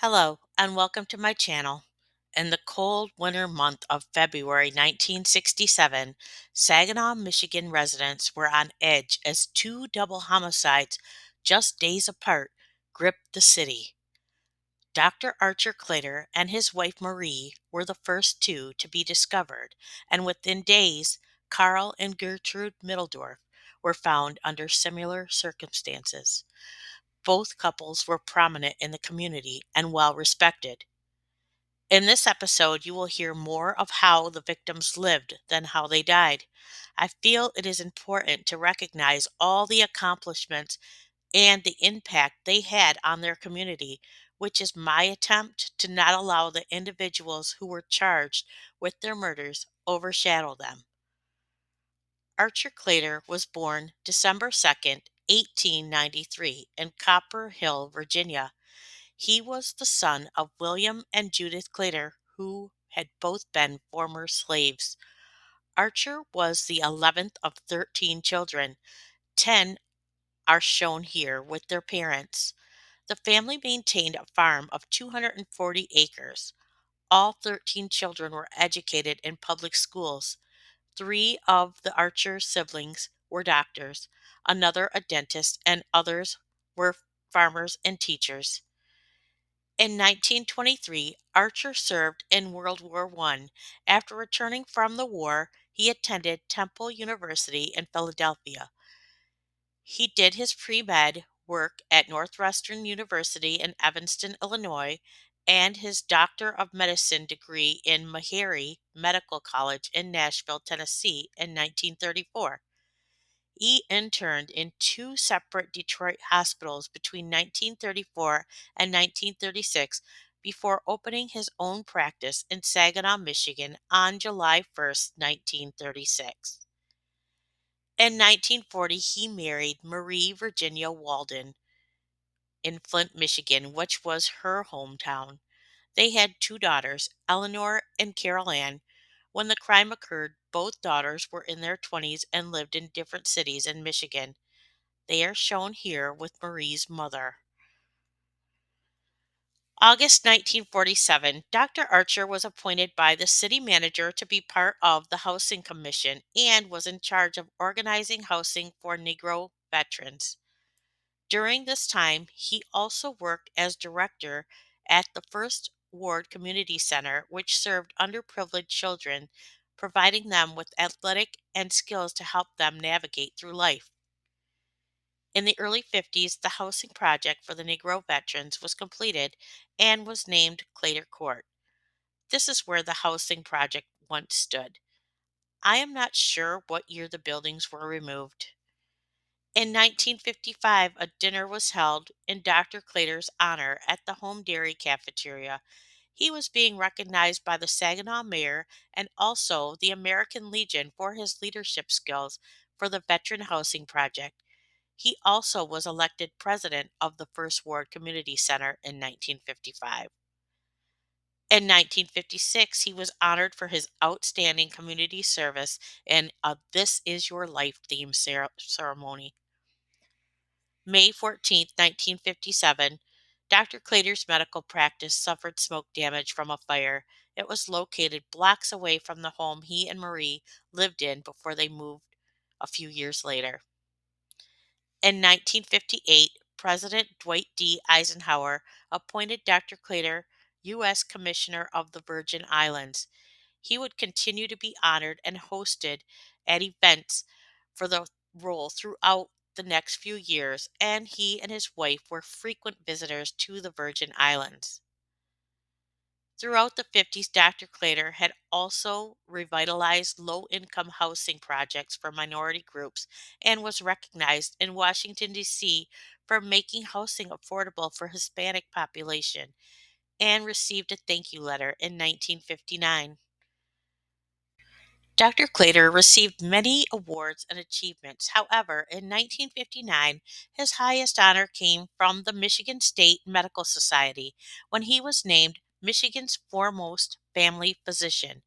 Hello, and welcome to my channel. In the cold winter month of February 1967, Saginaw, Michigan residents were on edge as two double homicides, just days apart, gripped the city. Dr. Archer Claytor and his wife Marie were the first two to be discovered, and within days, Carl and Gertrude Middledorf were found under similar circumstances. Both couples were prominent in the community and well respected. In this episode, you will hear more of how the victims lived than how they died. I feel it is important to recognize all the accomplishments and the impact they had on their community, which is my attempt to not allow the individuals who were charged with their murders overshadow them. Archer Claytor was born December 2nd, 1893, in Copper Hill, Virginia. He was the son of William and Judith Claytor, who had both been former slaves. Archer was the 11th of 13 children. 10 are shown here with their parents. The family maintained a farm of 240 acres. All 13 children were educated in public schools. Three of the Archer siblings were doctors, another a dentist, and others were farmers and teachers. In 1923, Archer served in World War I. After returning from the war, he attended Temple University in Philadelphia. He did his pre-med work at Northwestern University in Evanston, Illinois, and his Doctor of Medicine degree in Meharry Medical College in Nashville, Tennessee in 1934. He interned in two separate Detroit hospitals between 1934 and 1936 before opening his own practice in Saginaw, Michigan on July 1st, 1936. In 1940, he married Marie Virginia Walden in Flint, Michigan, which was her hometown. They had two daughters, Eleanor and Carol Ann. When the crime occurred, both daughters were in their 20s and lived in different cities in Michigan. They are shown here with Marie's mother. August 1947, Dr. Archer was appointed by the city manager to be part of the Housing Commission and was in charge of organizing housing for Negro veterans. During this time, he also worked as director at the First Ward Community Center, which served underprivileged children, providing them with athletic and skills to help them navigate through life. In the early 50s, the housing project for the Negro veterans was completed and was named Claytor Court. This is where the housing project once stood. I am not sure what year the buildings were removed. In 1955, a dinner was held in Dr. Claytor's honor at the Home Dairy Cafeteria. He was being recognized by the Saginaw Mayor and also the American Legion for his leadership skills for the Veteran Housing Project. He also was elected president of the First Ward Community Center in 1955. In 1956, he was honored for his outstanding community service in a This Is Your Life theme ceremony. May 14th, 1957, Dr. Claytor's medical practice suffered smoke damage from a fire. It was located blocks away from the home he and Marie lived in before they moved a few years later. In 1958, President Dwight D. Eisenhower appointed Dr. Claytor U.S. Commissioner of the Virgin Islands. He would continue to be honored and hosted at events for the role throughout the next few years, and he and his wife were frequent visitors to the Virgin Islands. Throughout the 50s, Dr. Claytor had also revitalized low-income housing projects for minority groups and was recognized in Washington, D.C. for making housing affordable for Hispanic population and received a thank you letter in 1959. Dr. Claytor received many awards and achievements. However, in 1959, his highest honor came from the Michigan State Medical Society when he was named Michigan's foremost family physician.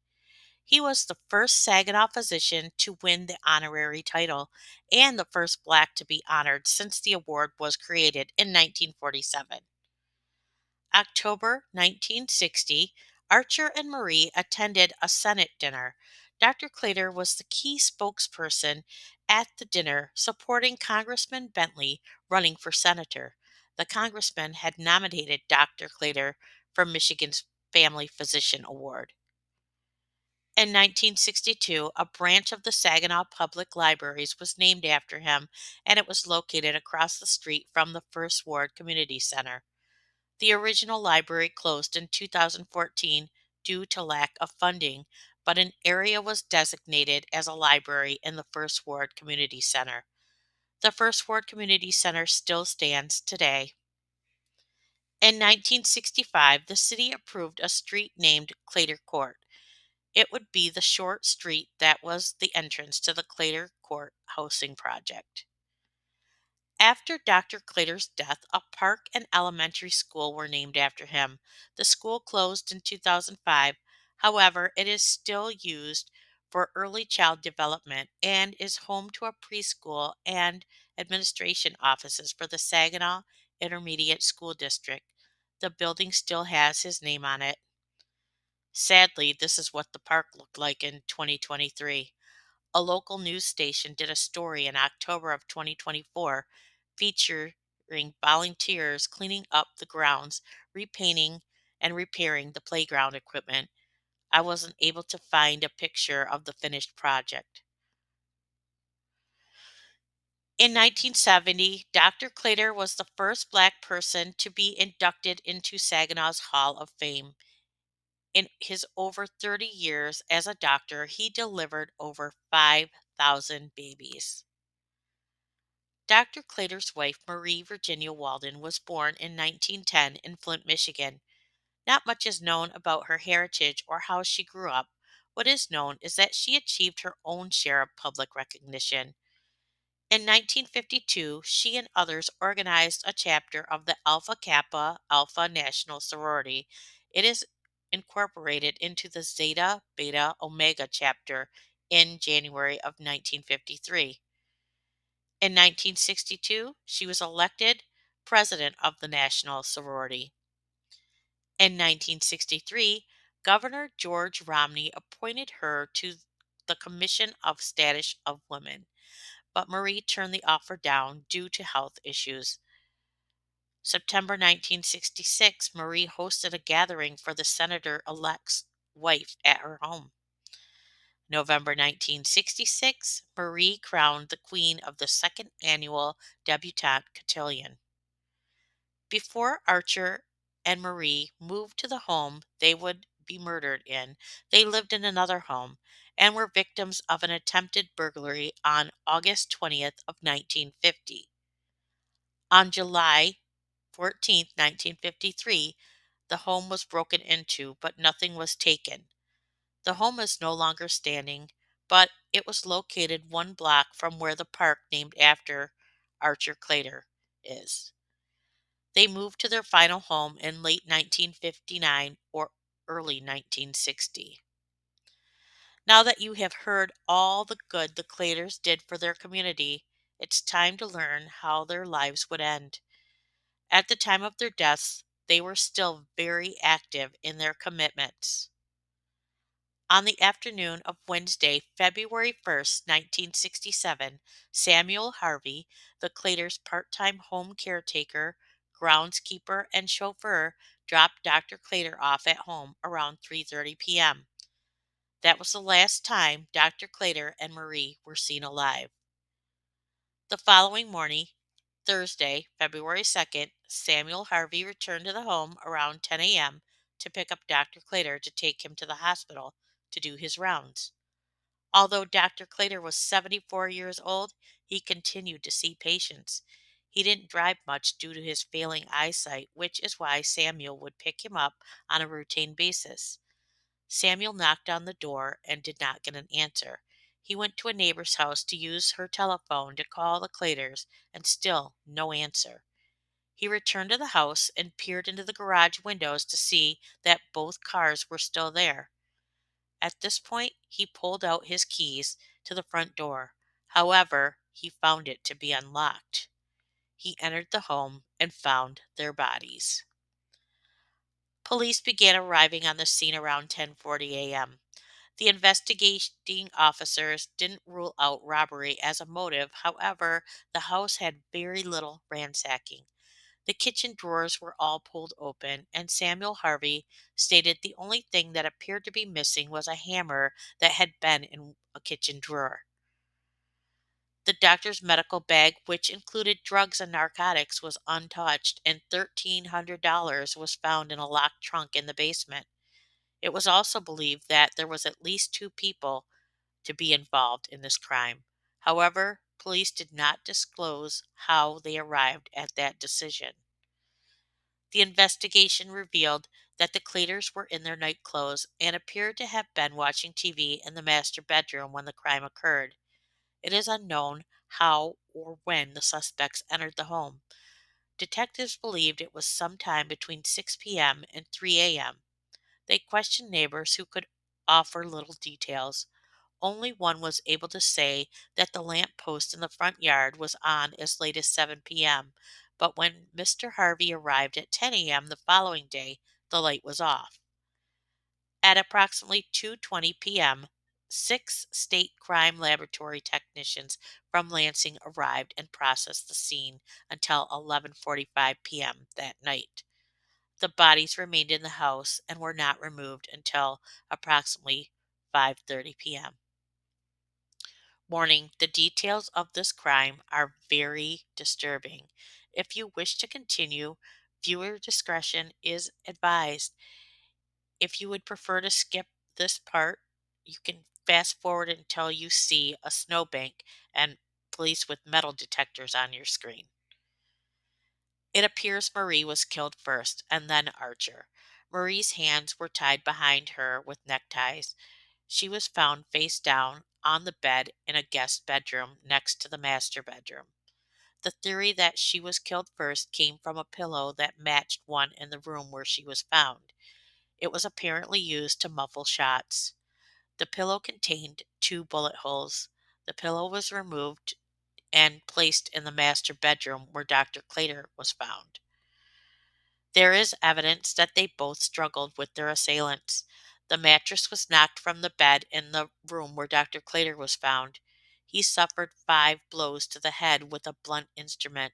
He was the first Saginaw physician to win the honorary title and the first Black to be honored since the award was created in 1947. October 1960, Archer and Marie attended a Senate dinner. Dr. Claytor was the key spokesperson at the dinner, supporting Congressman Bentley running for senator. The congressman had nominated Dr. Claytor for Michigan's Family Physician Award. In 1962, a branch of the Saginaw Public Libraries was named after him, and it was located across the street from the First Ward Community Center. The original library closed in 2014 due to lack of funding, but an area was designated as a library in the First Ward Community Center. The First Ward Community Center still stands today. In 1965, the city approved a street named Claytor Court. It would be the short street that was the entrance to the Claytor Court housing project. After Dr. Claytor's death, a park and elementary school were named after him. The school closed in 2005. However, it is still used for early child development and is home to a preschool and administration offices for the Saginaw Intermediate School District. The building still has his name on it. Sadly, this is what the park looked like in 2023. A local news station did a story in October of 2024 featuring volunteers cleaning up the grounds, repainting, and repairing the playground equipment. I wasn't able to find a picture of the finished project. In 1970, Dr. Claytor was the first Black person to be inducted into Saginaw's Hall of Fame. In his over 30 years as a doctor, he delivered over 5,000 babies. Dr. Claytor's wife, Marie Virginia Walden, was born in 1910 in Flint, Michigan. Not much is known about her heritage or how she grew up. What is known is that she achieved her own share of public recognition. In 1952, she and others organized a chapter of the Alpha Kappa Alpha National Sorority. It is incorporated into the Zeta Beta Omega chapter in January of 1953. In 1962, she was elected president of the National Sorority. In 1963, Governor George Romney appointed her to the Commission of Status of Women, but Marie turned the offer down due to health issues. September 1966, Marie hosted a gathering for the senator elect's wife at her home. November 1966, Marie crowned the queen of the second annual debutante cotillion. Before Archer and Marie moved to the home they would be murdered in, they lived in another home and were victims of an attempted burglary on August 20th of 1950. On July 14th, 1953, the home was broken into, but nothing was taken. The home is no longer standing, but it was located one block from where the park named after Archer Claytor is. They moved to their final home in late 1959 or early 1960. Now that you have heard all the good the Claytors did for their community, it's time to learn how their lives would end. At the time of their deaths, they were still very active in their commitments. On the afternoon of Wednesday, February 1st, 1967, Samuel Harvey, the Claytors' part-time home caretaker, groundskeeper, and chauffeur, dropped Dr. Claytor off at home around 3:30 p.m. That was the last time Dr. Claytor and Marie were seen alive. The following morning, Thursday, February 2nd, Samuel Harvey returned to the home around 10 a.m. to pick up Dr. Claytor to take him to the hospital to do his rounds. Although Dr. Claytor was 74 years old, he continued to see patients. He didn't drive much due to his failing eyesight, which is why Samuel would pick him up on a routine basis. Samuel knocked on the door and did not get an answer. He went to a neighbor's house to use her telephone to call the Claytors, and still no answer. He returned to the house and peered into the garage windows to see that both cars were still there. At this point, he pulled out his keys to the front door. However, he found it to be unlocked. He entered the home and found their bodies. Police began arriving on the scene around 10:40 a.m. The investigating officers didn't rule out robbery as a motive. However, the house had very little ransacking. The kitchen drawers were all pulled open, and Samuel Harvey stated the only thing that appeared to be missing was a hammer that had been in a kitchen drawer. The doctor's medical bag, which included drugs and narcotics, was untouched, and $1,300 was found in a locked trunk in the basement. It was also believed that there was at least two people to be involved in this crime. However, police did not disclose how they arrived at that decision. The investigation revealed that the Claytors were in their night clothes and appeared to have been watching TV in the master bedroom when the crime occurred. It is unknown how or when the suspects entered the home. Detectives believed it was sometime between 6 p.m. and 3 a.m. They questioned neighbors who could offer little details. Only one was able to say that the lamp post in the front yard was on as late as 7 p.m., but when Mr. Harvey arrived at 10 a.m. the following day, the light was off. At approximately 2:20 p.m., six state crime laboratory technicians from Lansing arrived and processed the scene until 11:45 p.m. that night. The bodies remained in the house and were not removed until approximately 5:30 p.m. Warning: the details of this crime are very disturbing. If you wish to continue, viewer discretion is advised. If you would prefer to skip this part, you can fast forward until you see a snowbank and police with metal detectors on your screen. It appears Marie was killed first and then Archer. Marie's hands were tied behind her with neckties. She was found face down on the bed in a guest bedroom next to the master bedroom. The theory that she was killed first came from a pillow that matched one in the room where she was found. It was apparently used to muffle shots. The pillow contained two bullet holes. The pillow was removed and placed in the master bedroom where Dr. Claytor was found. There is evidence that they both struggled with their assailants. The mattress was knocked from the bed in the room where Dr. Claytor was found. He suffered 5 blows to the head with a blunt instrument.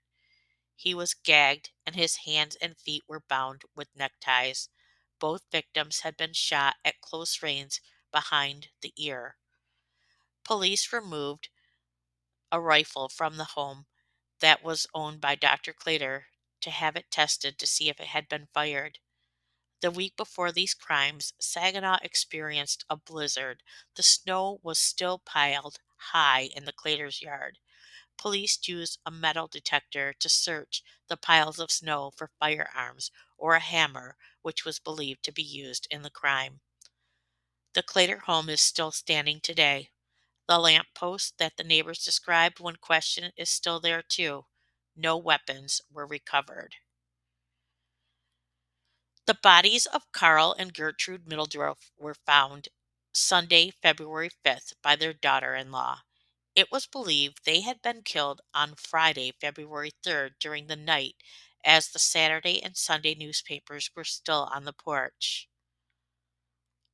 He was gagged, and his hands and feet were bound with neckties. Both victims had been shot at close range behind the ear. Police removed a rifle from the home that was owned by Dr. Claytor to have it tested to see if it had been fired. The week before these crimes, Saginaw experienced a blizzard. The snow was still piled high in the Claytor's yard. Police used a metal detector to search the piles of snow for firearms or a hammer, which was believed to be used in the crime. The Claytor home is still standing today. The lamp post that the neighbors described when questioned is still there too. No weapons were recovered. The bodies of Carl and Gertrude Middledorf were found Sunday, February 5th, by their daughter in law. It was believed they had been killed on Friday, February 3rd, during the night, as the Saturday and Sunday newspapers were still on the porch.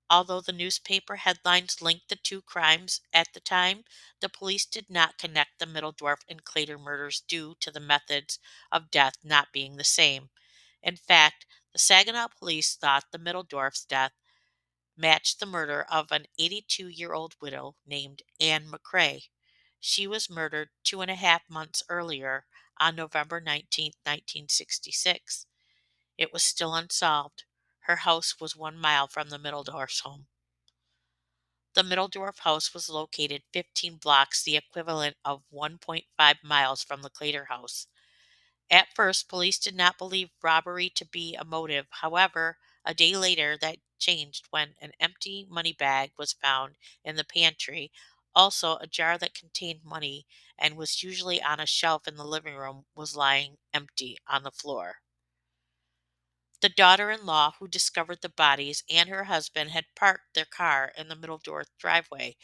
Although the newspaper headlines linked the two crimes at the time, the police did not connect the Middledorf and Claytor murders due to the methods of death not being the same. In fact, the Saginaw police thought the Middledorf's death matched the murder of an 82-year-old widow named Anne McCrae. She was murdered 2.5 months earlier on November 19th, 1966. It was still unsolved. Her house was 1 mile from the Middledorf's home. The Middledorf house was located 15 blocks, the equivalent of 1.5 miles from the Claytor house. At first, police did not believe robbery to be a motive. However, a day later, that changed when an empty money bag was found in the pantry. Also, a jar that contained money and was usually on a shelf in the living room was lying empty on the floor. The daughter-in-law who discovered the bodies and her husband had parked their car in the Middledorf driveway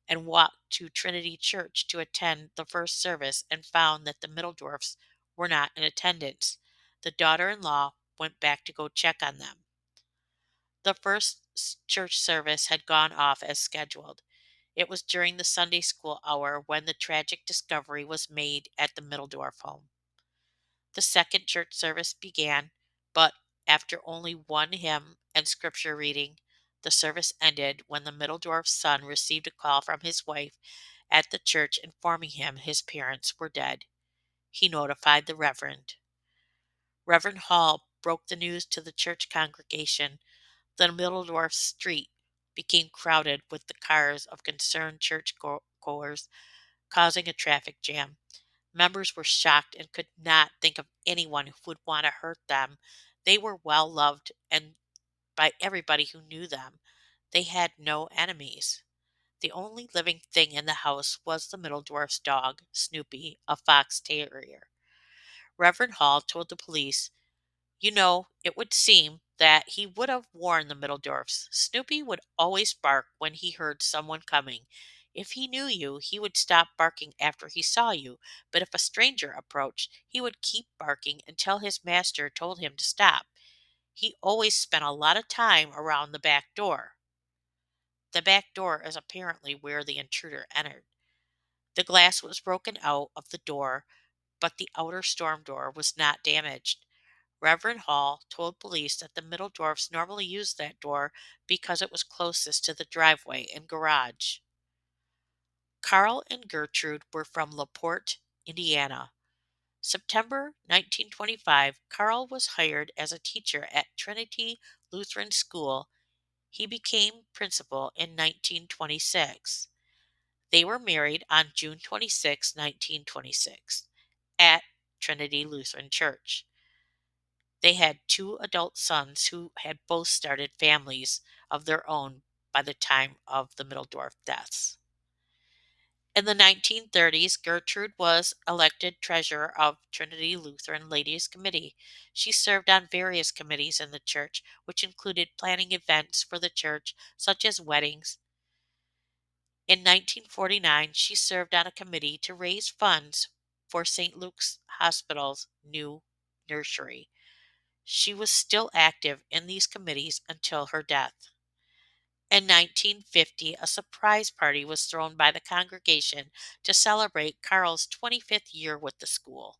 and walked to Trinity Church to attend the first service and found that the Middledorfs were not in attendance. The daughter-in-law went back to go check on them. The first church service had gone off as scheduled. It was during the Sunday school hour when the tragic discovery was made at the Middledorf home. The second church service began, but after only one hymn and scripture reading, the service ended when the Middledorf son received a call from his wife at the church informing him his parents were dead. He notified the Reverend. Reverend Hall broke the news to the church congregation. The Middledorf street became crowded with the cars of concerned churchgoers, causing a traffic jam. Members were shocked and could not think of anyone who would want to hurt them. They were well loved and by everybody who knew them. They had no enemies. The only living thing in the house was the Middledorf's dog, Snoopy, a fox terrier. Reverend Hall told the police, it would seem that he would have warned the Middledorfs. Snoopy would always bark when he heard someone coming. If he knew you, he would stop barking after he saw you, but if a stranger approached, he would keep barking until his master told him to stop. He always spent a lot of time around the back door. The back door is apparently where the intruder entered. The glass was broken out of the door, but the outer storm door was not damaged. Reverend Hall told police that the Middledorfs normally used that door because it was closest to the driveway and garage. Carl and Gertrude were from LaPorte, Indiana. September 1925, Carl was hired as a teacher at Trinity Lutheran School. He became principal in 1926. They were married on June 26, 1926, at Trinity Lutheran Church. They had two adult sons who had both started families of their own by the time of the Middledorf deaths. In the 1930s, Gertrude was elected treasurer of Trinity Lutheran Ladies Committee. She served on various committees in the church, which included planning events for the church, such as weddings. In 1949, she served on a committee to raise funds for St. Luke's Hospital's new nursery. She was still active in these committees until her death. In 1950, a surprise party was thrown by the congregation to celebrate Carl's 25th year with the school.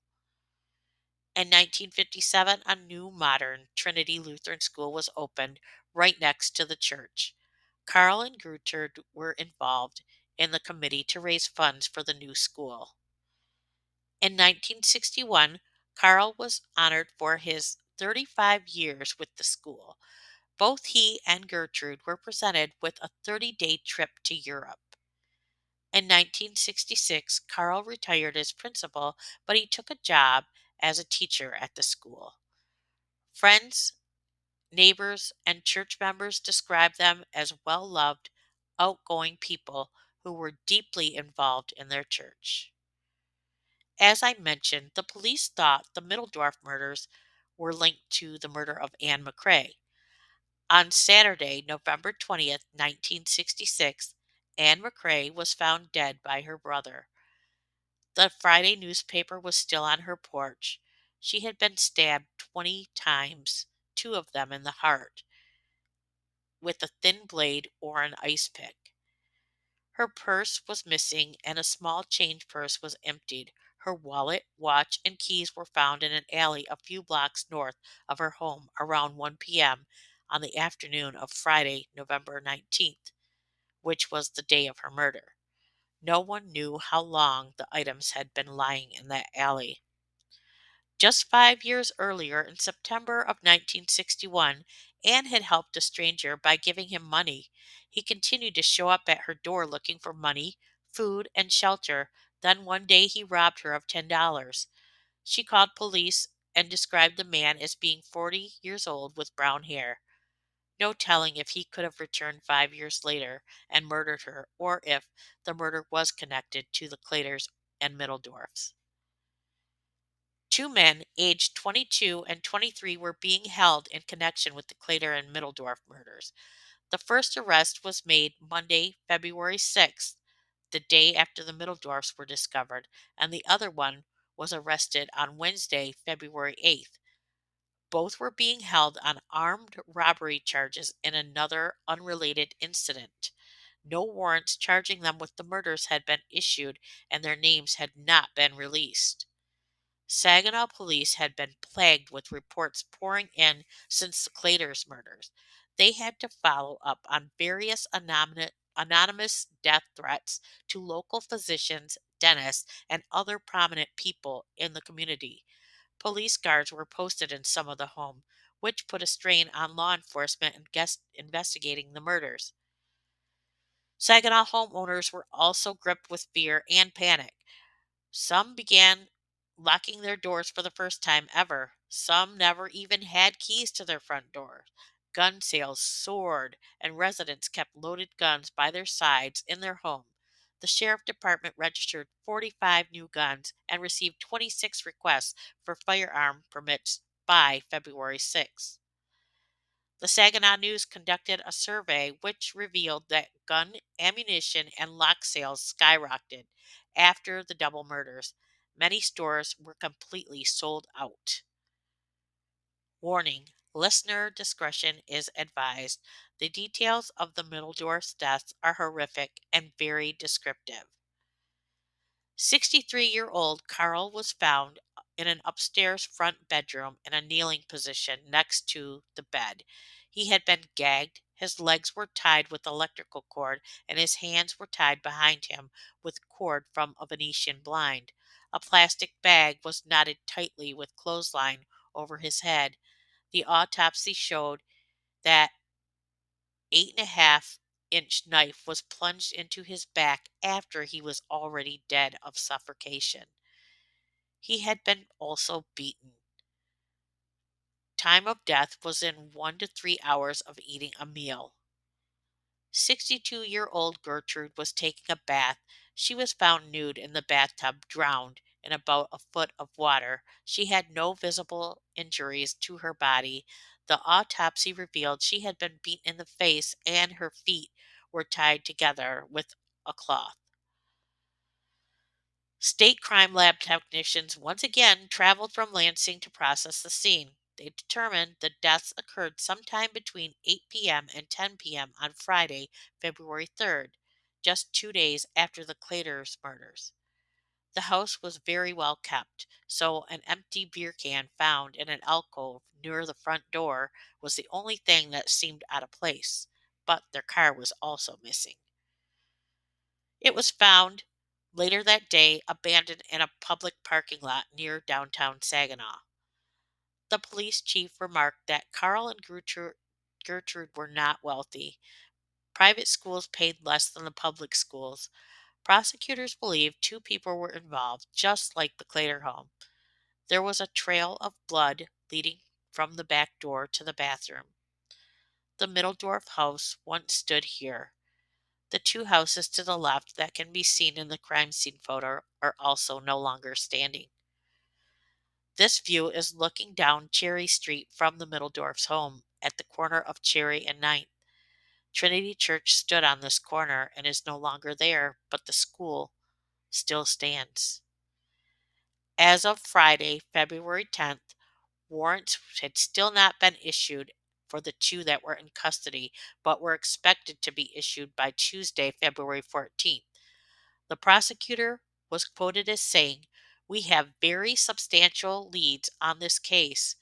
In 1957, a new modern Trinity Lutheran School was opened right next to the church. Carl and Gertrude were involved in the committee to raise funds for the new school. In 1961, Carl was honored for his 35 years with the school. Both he and Gertrude were presented with a 30-day trip to Europe. In 1966, Carl retired as principal, but he took a job as a teacher at the school. Friends, neighbors, and church members described them as well-loved, outgoing people who were deeply involved in their church. As I mentioned, the police thought the Middledorf murders were linked to the murder of Anne McCrae. On Saturday, November 20th, 1966, Anne McCrae was found dead by her brother. The Friday newspaper was still on her porch. She had been stabbed 20 times, two of them in the heart, with a thin blade or an ice pick. Her purse was missing and a small change purse was emptied. Her wallet, watch, and keys were found in an alley a few blocks north of her home around 1 p.m. on the afternoon of Friday, November 19th, which was the day of her murder. No one knew how long the items had been lying in that alley. Just 5 years earlier, in September of 1961, Anne had helped a stranger by giving him money. He continued to show up at her door looking for money, food, and shelter. Then one day he robbed her of $10. She called police and described the man as being 40 years old with brown hair. No telling if he could have returned 5 years later and murdered her, or if the murder was connected to the Claytors and Middledorfs. Two men, aged 22 and 23, were being held in connection with the Claytor and Middledorf murders. The first arrest was made Monday, February 6th, the day after the Middledorfs were discovered, and the other one was arrested on Wednesday, February 8th. Both were being held on armed robbery charges in another unrelated incident. No warrants charging them with the murders had been issued, and their names had not been released. Saginaw police had been plagued with reports pouring in since the Claytor's murders. They had to follow up on various anonymous death threats to local physicians, dentists, and other prominent people in the community. Police guards were posted in some of the home, which put a strain on law enforcement and guests investigating the murders. Saginaw homeowners were also gripped with fear and panic. Some began locking their doors for the first time ever. Some never even had keys to their front doors. Gun sales soared, and residents kept loaded guns by their sides in their home. The sheriff department registered 45 new guns and received 26 requests for firearm permits by February 6th. The Saginaw News conducted a survey which revealed that gun, ammunition, and lock sales skyrocketed after the double murders. Many stores were completely sold out. Warning: listener discretion is advised. The details of the Middledorf's deaths are horrific and very descriptive. 63-year-old Carl was found in an upstairs front bedroom in a kneeling position next to the bed. He had been gagged, his legs were tied with electrical cord, and his hands were tied behind him with cord from a Venetian blind. A plastic bag was knotted tightly with clothesline over his head. The autopsy showed that 8.5-inch knife was plunged into his back after he was already dead of suffocation. He had been also beaten. Time of death was in 1 to 3 hours of eating a meal. 62-year-old Gertrude was taking a bath. She was found nude in the bathtub, drowned in about a foot of water. She had no visible injuries to her body. The autopsy revealed she had been beaten in the face and her feet were tied together with a cloth. State crime lab technicians once again traveled from Lansing to process the scene. They determined the deaths occurred sometime between 8 p.m. and 10 p.m. on Friday, February 3rd, just 2 days after the Claytor's murders. The house was very well kept, so an empty beer can found in an alcove near the front door was the only thing that seemed out of place, but their car was also missing. It was found later that day abandoned in a public parking lot near downtown Saginaw. The police chief remarked that Carl and Gertrude were not wealthy. Private schools paid less than the public schools. Prosecutors believe two people were involved, just like the Claytor home. There was a trail of blood leading from the back door to the bathroom. The Middledorf house once stood here. The two houses to the left that can be seen in the crime scene photo are also no longer standing. This view is looking down Cherry Street from the Middledorf's home at the corner of Cherry and Ninth. Trinity Church stood on this corner and is no longer there, but the school still stands. As of Friday, February 10th, warrants had still not been issued for the two that were in custody, but were expected to be issued by Tuesday, February 14th. The prosecutor was quoted as saying, "We have very substantial leads on this case.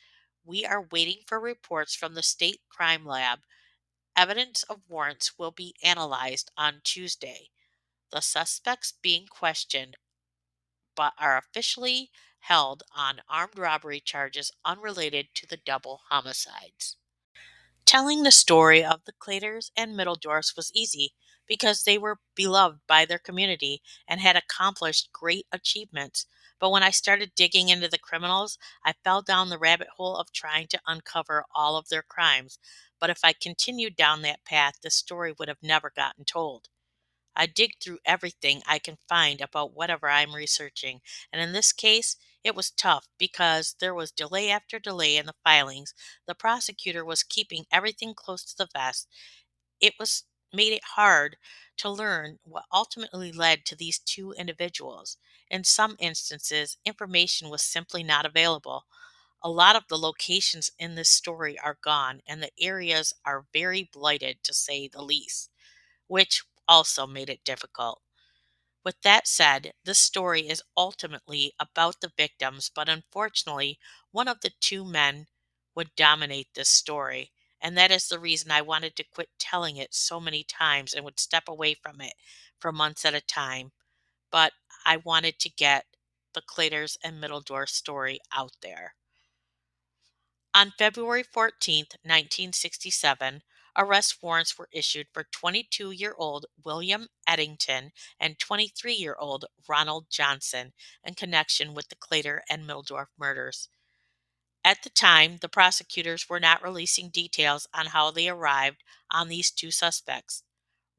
We are waiting for reports from the state crime lab. Evidence of warrants will be analyzed on Tuesday. The suspects being questioned but are officially held on armed robbery charges unrelated to the double homicides." Telling the story of the Claytors and Middledorfs was easy because they were beloved by their community and had accomplished great achievements. But when I started digging into the criminals, I fell down the rabbit hole of trying to uncover all of their crimes. But if I continued down that path, the story would have never gotten told. I dig through everything I can find about whatever I'm researching, and in this case, it was tough because there was delay after delay in the filings. The prosecutor was keeping everything close to the vest. It was made it hard to learn what ultimately led to these two individuals. In some instances, information was simply not available. A lot of the locations in this story are gone, and the areas are very blighted to say the least, which also made it difficult. With that said, this story is ultimately about the victims, but unfortunately, one of the two men would dominate this story. And that is the reason I wanted to quit telling it so many times and would step away from it for months at a time. But I wanted to get the Claytors and Middledorf story out there. On February 14th, 1967, arrest warrants were issued for 22-year-old William Eddington and 23-year-old Ronald Johnson in connection with the Claytor and Middledorf murders. At the time, the prosecutors were not releasing details on how they arrived on these two suspects.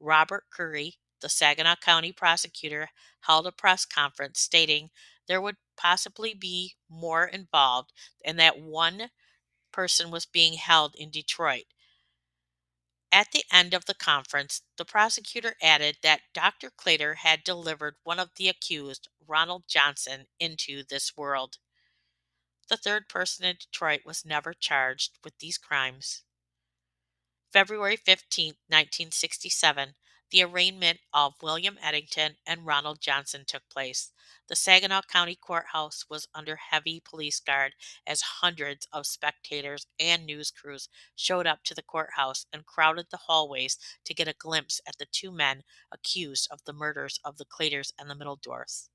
Robert Curry, the Saginaw County prosecutor, held a press conference stating there would possibly be more involved and that one person was being held in Detroit. At the end of the conference, the prosecutor added that Dr. Claytor had delivered one of the accused, Ronald Johnson, into this world. The third person in Detroit was never charged with these crimes. February 15th, 1967, the arraignment of William Eddington and Ronald Johnson took place. The Saginaw County Courthouse was under heavy police guard as hundreds of spectators and news crews showed up to the courthouse and crowded the hallways to get a glimpse at the two men accused of the murders of the Claytors and the Middledorfs.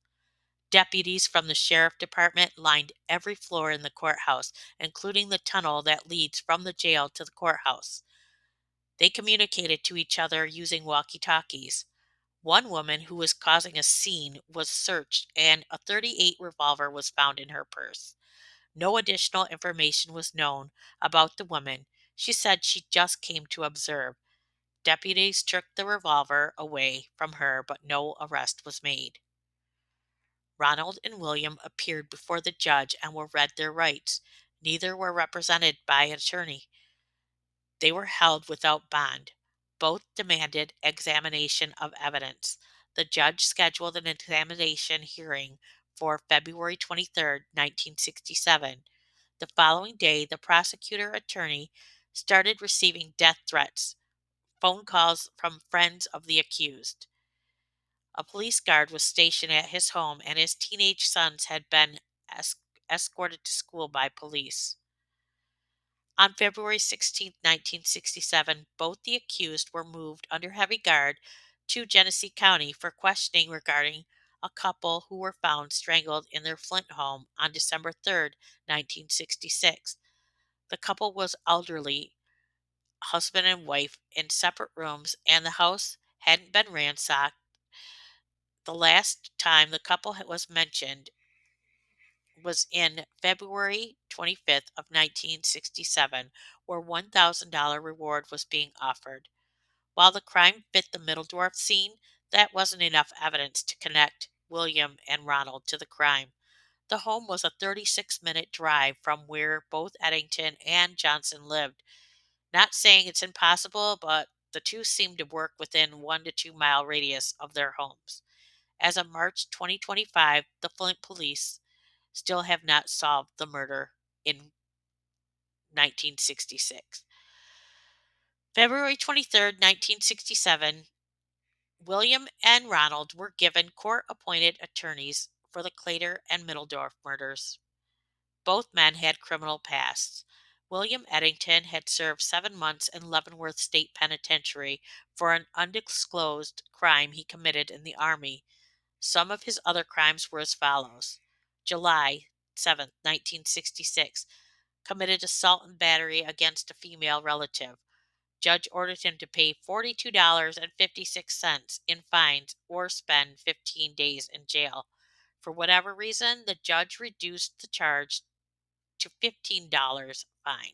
Deputies from the sheriff department lined every floor in the courthouse, including the tunnel that leads from the jail to the courthouse. They communicated to each other using walkie talkies. One woman who was causing a scene was searched, and a .38 revolver was found in her purse. No additional information was known about the woman. She said she just came to observe. Deputies took the revolver away from her, but no arrest was made. Ronald and William appeared before the judge and were read their rights. Neither were represented by an attorney. They were held without bond. Both demanded examination of evidence. The judge scheduled an examination hearing for February 23rd, 1967. The following day, the prosecutor attorney started receiving death threats, phone calls from friends of the accused. A police guard was stationed at his home, and his teenage sons had been escorted to school by police. On February 16th, 1967, both the accused were moved under heavy guard to Genesee County for questioning regarding a couple who were found strangled in their Flint home on December 3rd, 1966. The couple was elderly, husband and wife, in separate rooms, and the house hadn't been ransacked. The last time the couple was mentioned was in February 25th of 1967, where $1,000 reward was being offered. While the crime fit the Middledorf scene, that wasn't enough evidence to connect William and Ronald to the crime. The home was a 36-minute drive from where both Eddington and Johnson lived. Not saying it's impossible, but the two seemed to work within 1 to 2 mile radius of their homes. As of March 2025, the Flint police still have not solved the murder in 1966. February 23rd, 1967, William and Ronald were given court appointed attorneys for the Claytor and Middledorf murders. Both men had criminal pasts. William Eddington had served 7 months in Leavenworth State Penitentiary for an undisclosed crime he committed in the Army. Some of his other crimes were as follows: July 7th, 1966, committed assault and battery against a female relative. Judge ordered him to pay $42.56 in fines or spend 15 days in jail. For whatever reason, the judge reduced the charge to $15 fine.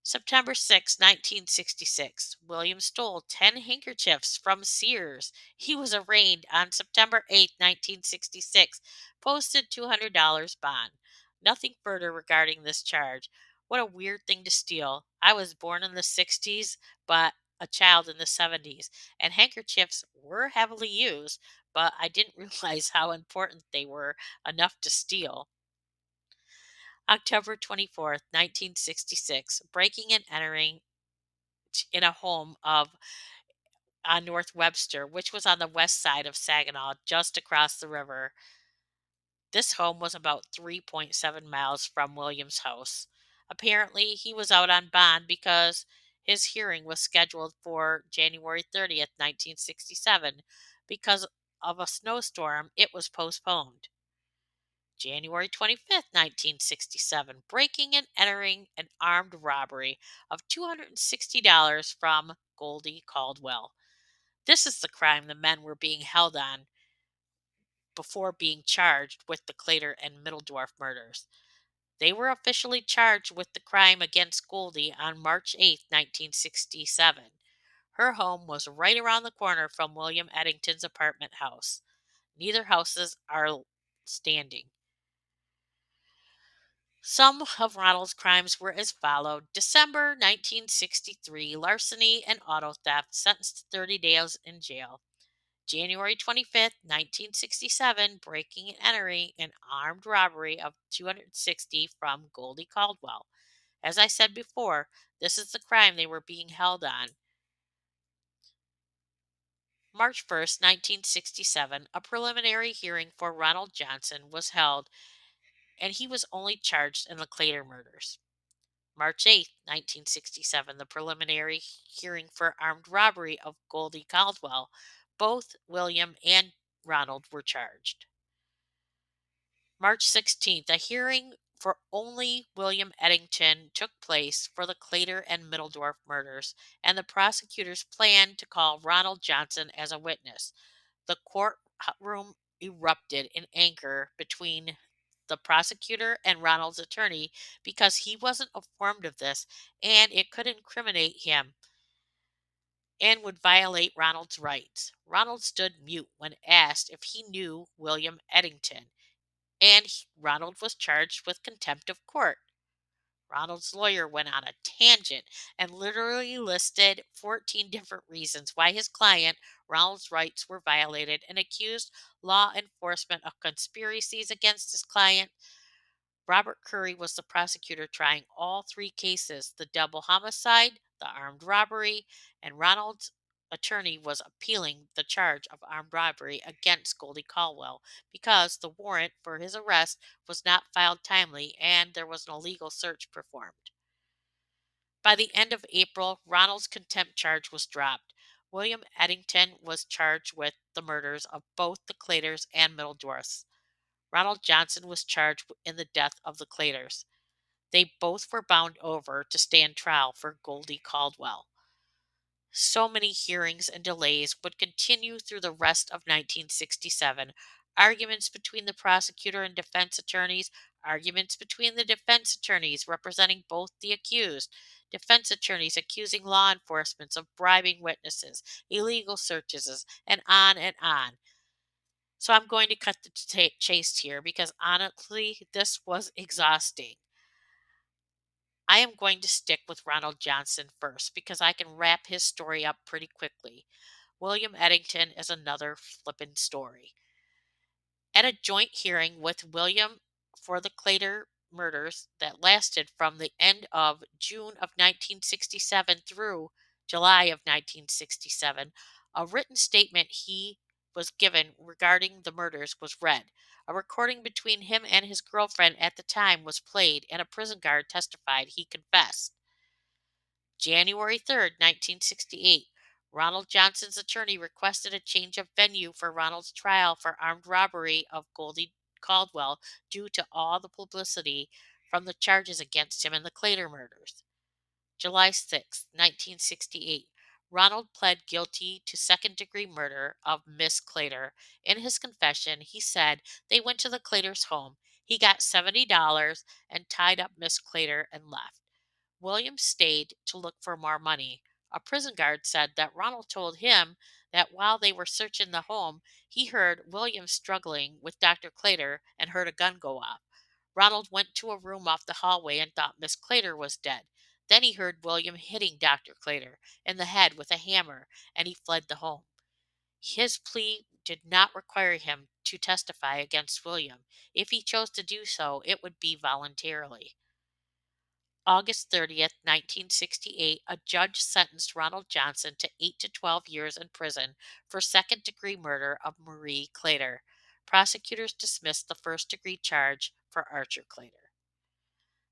September 6, 1966, William stole 10 handkerchiefs from Sears. He was arraigned on September 8, 1966, posted $200 bond. Nothing further regarding this charge. What a weird thing to steal. I was born in the 60s, but a child in the 70s, and handkerchiefs were heavily used, but I didn't realize how important they were enough to steal. October 24th, 1966, breaking and entering in a home of on North Webster, which was on the west side of Saginaw, just across the river. This home was about 3.7 miles from William's house. Apparently, he was out on bond because his hearing was scheduled for January 30th, 1967. Because of a snowstorm, it was postponed. January 25th, 1967, breaking and entering an armed robbery of $260 from Goldie Caldwell. This is the crime the men were being held on before being charged with the Claytor and Middledorf murders. They were officially charged with the crime against Goldie on March 8th, 1967. Her home was right around the corner from William Eddington's apartment house. Neither houses are standing. Some of Ronald's crimes were as followed. December 1963, larceny and auto theft, sentenced to 30 days in jail. January 25th, 1967, breaking and entering an armed robbery of 260 from Goldie Caldwell. As I said before, this is the crime they were being held on. March 1st, 1967, a preliminary hearing for Ronald Johnson was held, and he was only charged in the Claytor murders. March 8th, 1967, the preliminary hearing for armed robbery of Goldie Caldwell. Both William and Ronald were charged. March 16th, a hearing for only William Eddington took place for the Claytor and Middledorf murders, and the prosecutors planned to call Ronald Johnson as a witness. The courtroom erupted in anger between the prosecutor and Ronald's attorney because he wasn't informed of this and it could incriminate him and would violate Ronald's rights. Ronald stood mute when asked if he knew William Eddington, and Ronald was charged with contempt of court. Ronald's lawyer went on a tangent and literally listed 14 different reasons why his client, Ronald's rights were violated, and accused law enforcement of conspiracies against his client. Robert Curry was the prosecutor trying all three cases: the double homicide, the armed robbery, and Ronald's attorney was appealing the charge of armed robbery against Goldie Caldwell because the warrant for his arrest was not filed timely and there was an illegal search performed. By the end of April, Ronald's contempt charge was dropped. William Eddington was charged with the murders of both the Claytors and Middledorfs. Ronald Johnson was charged in the death of the Claytors. They both were bound over to stand trial for Goldie Caldwell. So many hearings and delays would continue through the rest of 1967. Arguments between the prosecutor and defense attorneys, arguments between the defense attorneys representing both the accused, defense attorneys accusing law enforcement of bribing witnesses, illegal searches, and on and on. So I'm going to cut the chase here because honestly, this was exhausting. I am going to stick with Ronald Johnson first because I can wrap his story up pretty quickly. William Eddington is another flippin' story. At a joint hearing with William for the Claytor murders that lasted from the end of June of 1967 through July of 1967, a written statement he was given regarding the murders was read. A recording between him and his girlfriend at the time was played, and a prison guard testified he confessed. January 3rd, 1968, Ronald Johnson's attorney requested a change of venue for Ronald's trial for armed robbery of Goldie Caldwell due to all the publicity from the charges against him in the Claytor murders. July 6th, 1968, Ronald pled guilty to second-degree murder of Miss Claytor. In his confession, he said they went to the Claytor's home. He got $70 and tied up Miss Claytor and left. William stayed to look for more money. A prison guard said that Ronald told him that while they were searching the home, he heard William struggling with Dr. Claytor and heard a gun go off. Ronald went to a room off the hallway and thought Miss Claytor was dead. Then he heard William hitting Dr. Claytor in the head with a hammer, and he fled the home. His plea did not require him to testify against William. If he chose to do so, it would be voluntarily. August 30th, 1968, a judge sentenced Ronald Johnson to 8 to 12 years in prison for second-degree murder of Marie Claytor. Prosecutors dismissed the first-degree charge for Archer Claytor.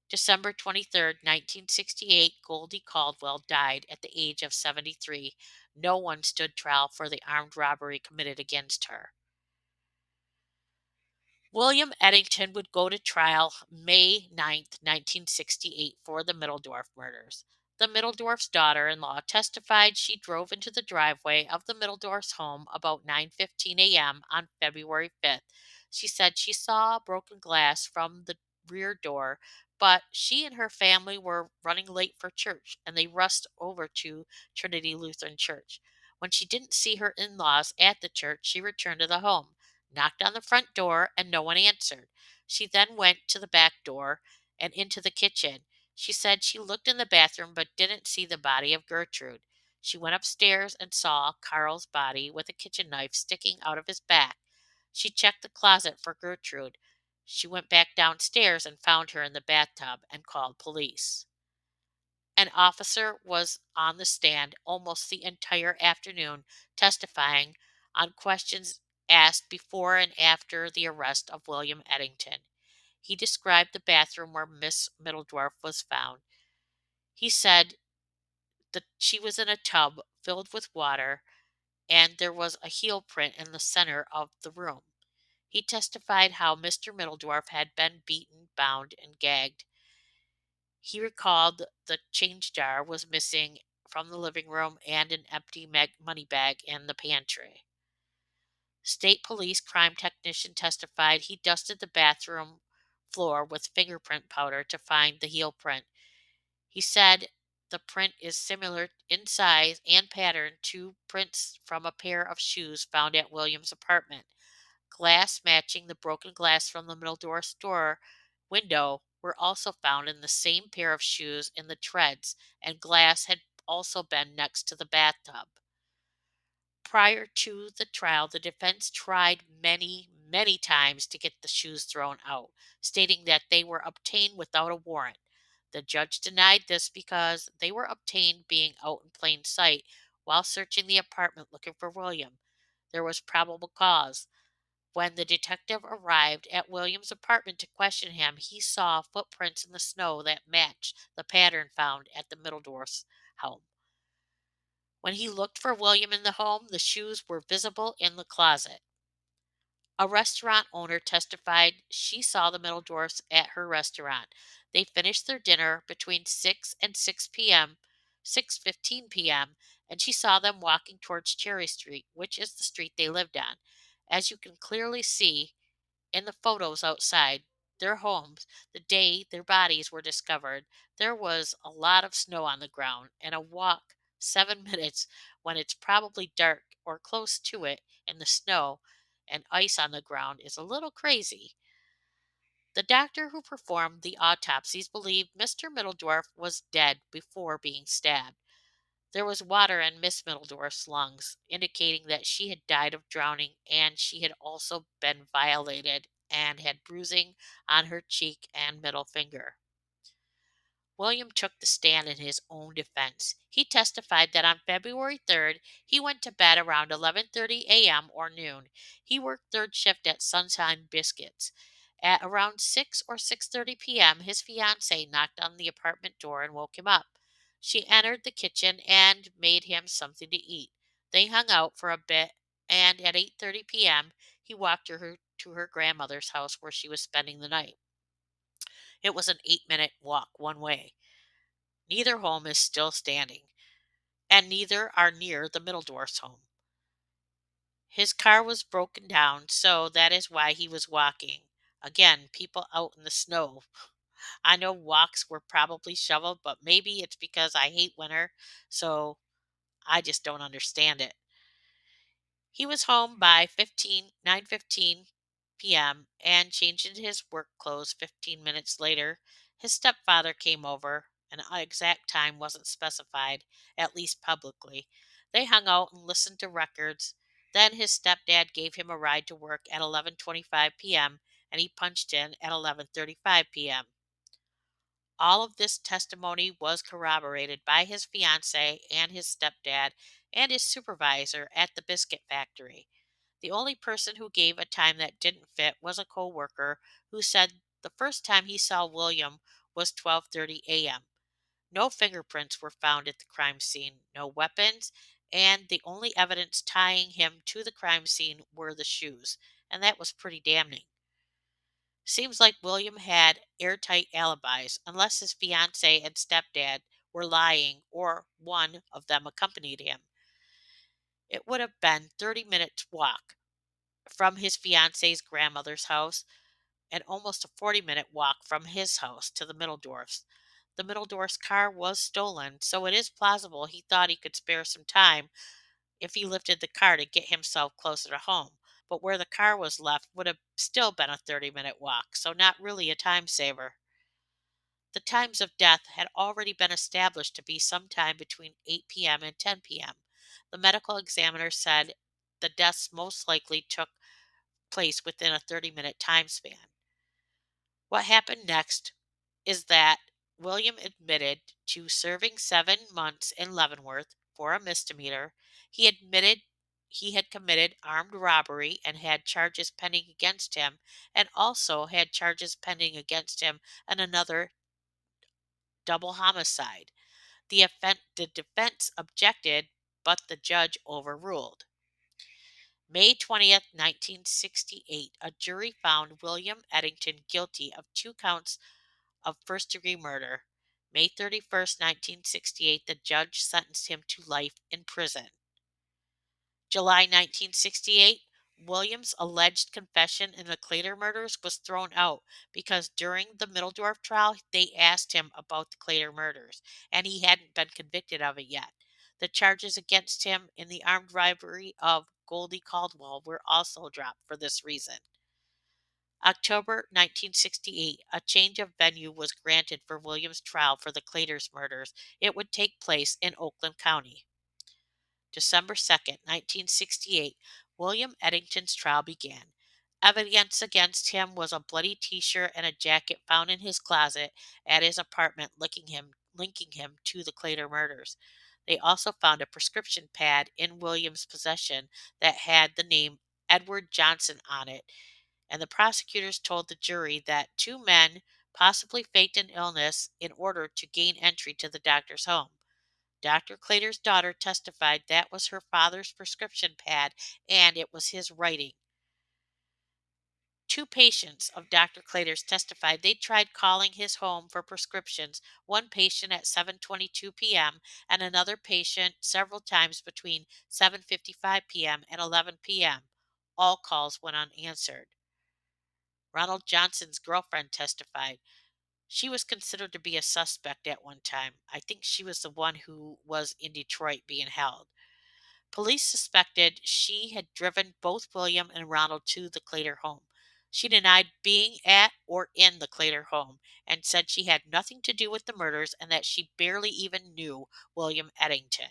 December 23rd, 1968, Goldie Caldwell died at the age of 73. No one stood trial for the armed robbery committed against her. William Eddington would go to trial May 9th, 1968 for the Middledorf murders. The Middledorf's daughter-in-law testified she drove into the driveway of the Middledorf's home about 9:15 a.m. on February 5th. She said she saw broken glass from the rear door, but she and her family were running late for church and they rushed over to Trinity Lutheran Church. When she didn't see her in-laws at the church, she returned to the home, knocked on the front door, and no one answered. She then went to the back door and into the kitchen. She said she looked in the bathroom but didn't see the body of Gertrude. She went upstairs and saw Carl's body with a kitchen knife sticking out of his back. She checked the closet for Gertrude. She went back downstairs and found her in the bathtub and called police. An officer was on the stand almost the entire afternoon testifying on questions asked before and after the arrest of William Eddington. He described the bathroom where Miss Middledorf was found. He said that she was in a tub filled with water and there was a heel print in the center of the room. He testified how Mr. Middledorf had been beaten, bound, and gagged. He recalled the change jar was missing from the living room and an empty money bag in the pantry. State police crime technician testified he dusted the bathroom floor with fingerprint powder to find the heel print. He said the print is similar in size and pattern to prints from a pair of shoes found at Williams' apartment. Glass matching the broken glass from the middle door store window were also found in the same pair of shoes in the treads, and glass had also been next to the bathtub. Prior to the trial, the defense tried many times to get the shoes thrown out, stating that they were obtained without a warrant. The judge denied this because they were obtained being out in plain sight while searching the apartment looking for William. There was probable cause. When the detective arrived at William's apartment to question him, he saw footprints in the snow that matched the pattern found at the Middledorf's home. When he looked for William in the home, the shoes were visible in the closet. A restaurant owner testified she saw the Middledorfs at her restaurant. They finished their dinner between 6 and 6:15 p.m., and she saw them walking towards Cherry Street, which is the street they lived on. As you can clearly see in the photos outside their homes, the day their bodies were discovered, there was a lot of snow on the ground, and a walk 7 minutes when it's probably dark or close to it in the snow and ice on the ground is a little crazy. The doctor who performed the autopsies believed Mr. Middledorf was dead before being stabbed. There was water in Miss Middledorf's lungs, indicating that she had died of drowning, and she had also been violated and had bruising on her cheek and middle finger. William took the stand in his own defense. He testified that on February 3rd, he went to bed around 11:30 a.m. or noon. He worked third shift at Sunshine Biscuits. At around 6 or 6:30 p.m., his fiancée knocked on the apartment door and woke him up. She entered the kitchen and made him something to eat. They hung out for a bit, and at 8:30 p.m., he walked her to her grandmother's house where she was spending the night. It was an 8-minute walk one way. Neither home is still standing, and neither are near the Middledorf's home. His car was broken down, so that is why he was walking. Again, people out in the snow. I know walks were probably shoveled, but maybe it's because I hate winter, so I just don't understand it. He was home by 9:15 p.m. and changed into his work clothes 15 minutes later. His stepfather came over. An exact time wasn't specified, at least publicly. They hung out and listened to records. Then his stepdad gave him a ride to work at 11:25 p.m. and he punched in at 11:35 p.m. All of this testimony was corroborated by his fiancee and his stepdad and his supervisor at the biscuit factory. The only person who gave a time that didn't fit was a coworker who said the first time he saw William was 12:30 a.m. No fingerprints were found at the crime scene, no weapons, and the only evidence tying him to the crime scene were the shoes, and that was pretty damning. Seems like William had airtight alibis, unless his fiancee and stepdad were lying or one of them accompanied him. It would have been 30 minutes walk from his fiancee's grandmother's house and almost a 40-minute walk from his house to the Middledorfs. The Middledorf's car was stolen, so it is plausible he thought he could spare some time if he lifted the car to get himself closer to home. But where the car was left would have still been a 30-minute walk, so not really a time saver. The times of death had already been established to be sometime between 8 p.m. and 10 p.m. The medical examiner said the deaths most likely took place within a 30-minute time span. What happened next is that William admitted to serving 7 months in Leavenworth for a misdemeanor. He admitted he had committed armed robbery and had charges pending against him, and also had charges pending against him and another double homicide. The defense objected, but the judge overruled. May 20th, 1968, a jury found William Eddington guilty of 2 counts of first-degree murder. May 31st, 1968, the judge sentenced him to life in prison. July 1968, Williams' alleged confession in the Claytor murders was thrown out because during the Middledorf trial, they asked him about the Claytor murders, and he hadn't been convicted of it yet. The charges against him in the armed robbery of Goldie Caldwell were also dropped for this reason. October 1968, a change of venue was granted for Williams' trial for the Claytor's murders. It would take place in Oakland County. December 2nd, 1968, William Eddington's trial began. Evidence against him was a bloody t-shirt and a jacket found in his closet at his apartment linking him to the Claytor murders. They also found a prescription pad in Williams' possession that had the name Edward Johnson on it, and the prosecutors told the jury that 2 men possibly faked an illness in order to gain entry to the doctor's home. Dr. Claytor's daughter testified that was her father's prescription pad and it was his writing. 2 patients of Dr. Claytor's testified they tried calling his home for prescriptions, one patient at 7:22 p.m. and another patient several times between 7:55 p.m. and 11 p.m. All calls went unanswered. Ronald Johnson's girlfriend testified. She was considered to be a suspect at one time. I think she was the one who was in Detroit being held. Police suspected she had driven both William and Ronald to the Claytor home. She denied being at or in the Claytor home and said she had nothing to do with the murders and that she barely even knew William Eddington.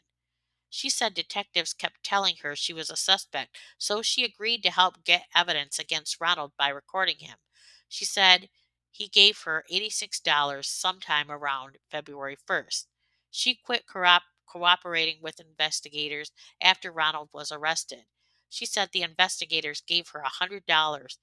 She said detectives kept telling her she was a suspect, so she agreed to help get evidence against Ronald by recording him. She said he gave her $86 sometime around February 1st. She quit cooperating with investigators after Ronald was arrested. She said the investigators gave her $100.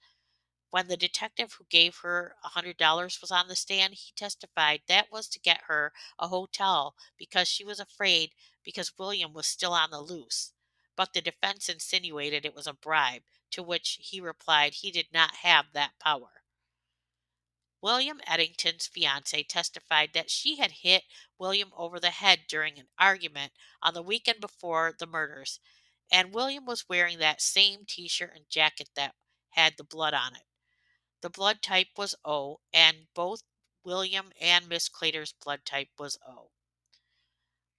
When the detective who gave her $100 was on the stand, he testified that was to get her a hotel because she was afraid because William was still on the loose. But the defense insinuated it was a bribe, to which he replied he did not have that power. William Eddington's fiancee testified that she had hit William over the head during an argument on the weekend before the murders, and William was wearing that same t-shirt and jacket that had the blood on it. The blood type was O, and both William and Miss Claytor's blood type was O.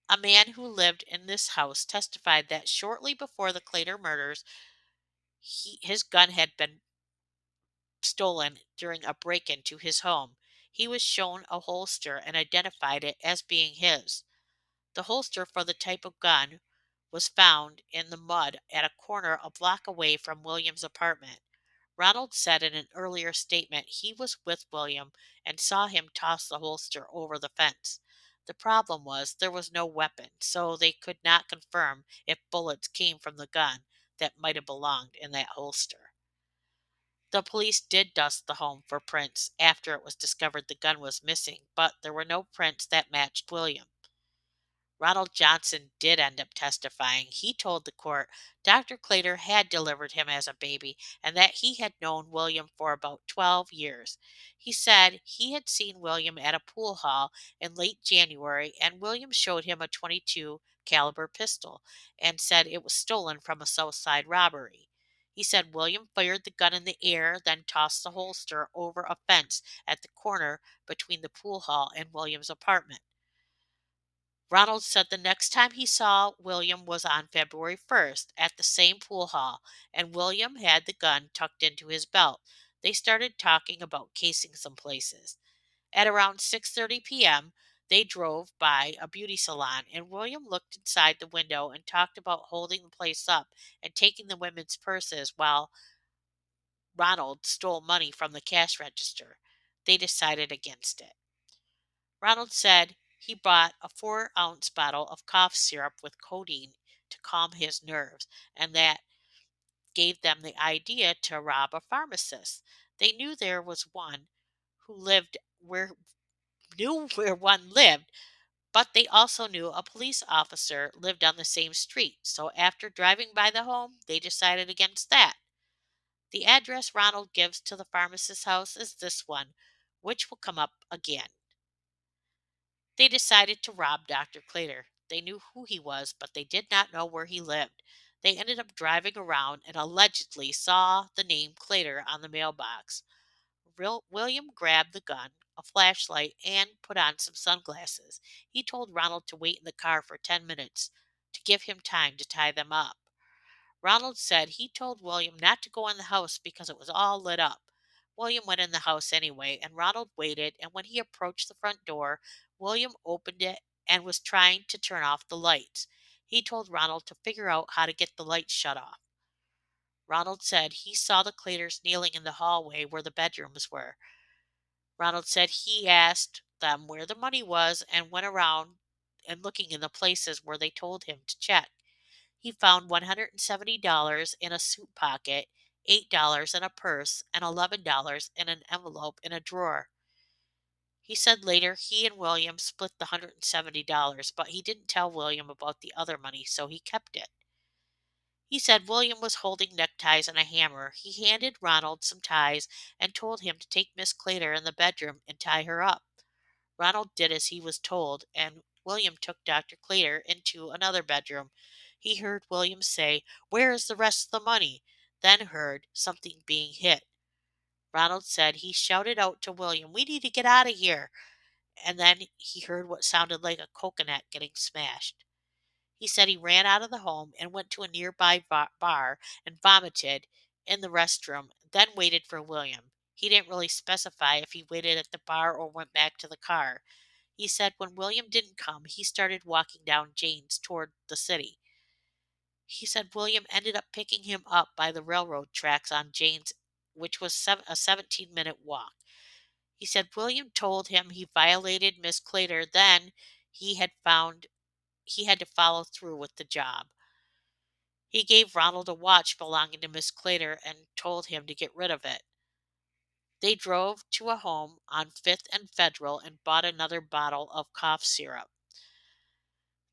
A man who lived in this house testified that shortly before the Claytor murders, his gun had been stolen during a break-in to his home. He was shown a holster and identified it as being his. The holster for the type of gun was found in the mud at a corner a block away from William's apartment. Ronald said in an earlier statement he was with William and saw him toss the holster over the fence. The problem was there was no weapon, so they could not confirm if bullets came from the gun that might have belonged in that holster. The police did dust the home for prints after it was discovered the gun was missing, but there were no prints that matched William. Ronald Johnson did end up testifying. He told the court Dr. Claytor had delivered him as a baby and that he had known William for about 12 years. He said he had seen William at a pool hall in late January and William showed him a 22 caliber pistol and said it was stolen from a Southside robbery. He said William fired the gun in the air, then tossed the holster over a fence at the corner between the pool hall and William's apartment. Ronald said the next time he saw William was on February 1st at the same pool hall, and William had the gun tucked into his belt. They started talking about casing some places. At around 6:30 p.m., they drove by a beauty salon, and William looked inside the window and talked about holding the place up and taking the women's purses while Ronald stole money from the cash register. They decided against it. Ronald said he bought a 4-ounce bottle of cough syrup with codeine to calm his nerves, and that gave them the idea to rob a pharmacist. They knew there was one who lived where knew where one lived, but they also knew a police officer lived on the same street. So after driving by the home, they decided against that. The address Ronald gives to the pharmacist's house is this one, which will come up again. They decided to rob Dr. Claytor. They knew who he was, but they did not know where he lived. They ended up driving around and allegedly saw the name Claytor on the mailbox. William grabbed the gun, a flashlight, and put on some sunglasses. He told Ronald to wait in the car for 10 minutes to give him time to tie them up. Ronald said he told William not to go in the house because it was all lit up. William went in the house anyway, and Ronald waited, and when he approached the front door, William opened it and was trying to turn off the lights. He told Ronald to figure out how to get the lights shut off. Ronald said he saw the Claytors kneeling in the hallway where the bedrooms were. Ronald said he asked them where the money was and went around and looking in the places where they told him to check. He found $170 in a suit pocket, $8 in a purse, and $11 in an envelope in a drawer. He said later he and William split the $170, but he didn't tell William about the other money, so he kept it. He said William was holding neckties and a hammer. He handed Ronald some ties and told him to take Miss Claytor in the bedroom and tie her up. Ronald did as he was told, and William took Dr. Claytor into another bedroom. He heard William say, "Where is the rest of the money?" Then heard something being hit. Ronald said he shouted out to William, "We need to get out of here." And then he heard what sounded like a coconut getting smashed. He said he ran out of the home and went to a nearby bar and vomited in the restroom, then waited for William. He didn't really specify if he waited at the bar or went back to the car. He said when William didn't come, he started walking down Jane's toward the city. He said William ended up picking him up by the railroad tracks on Jane's, which was a 17-minute walk. He said William told him he violated Miss Claytor, then he had found he had to follow through with the job. He gave Ronald a watch belonging to Miss Claytor and told him to get rid of it. They drove to a home on 5th and Federal and bought another bottle of cough syrup.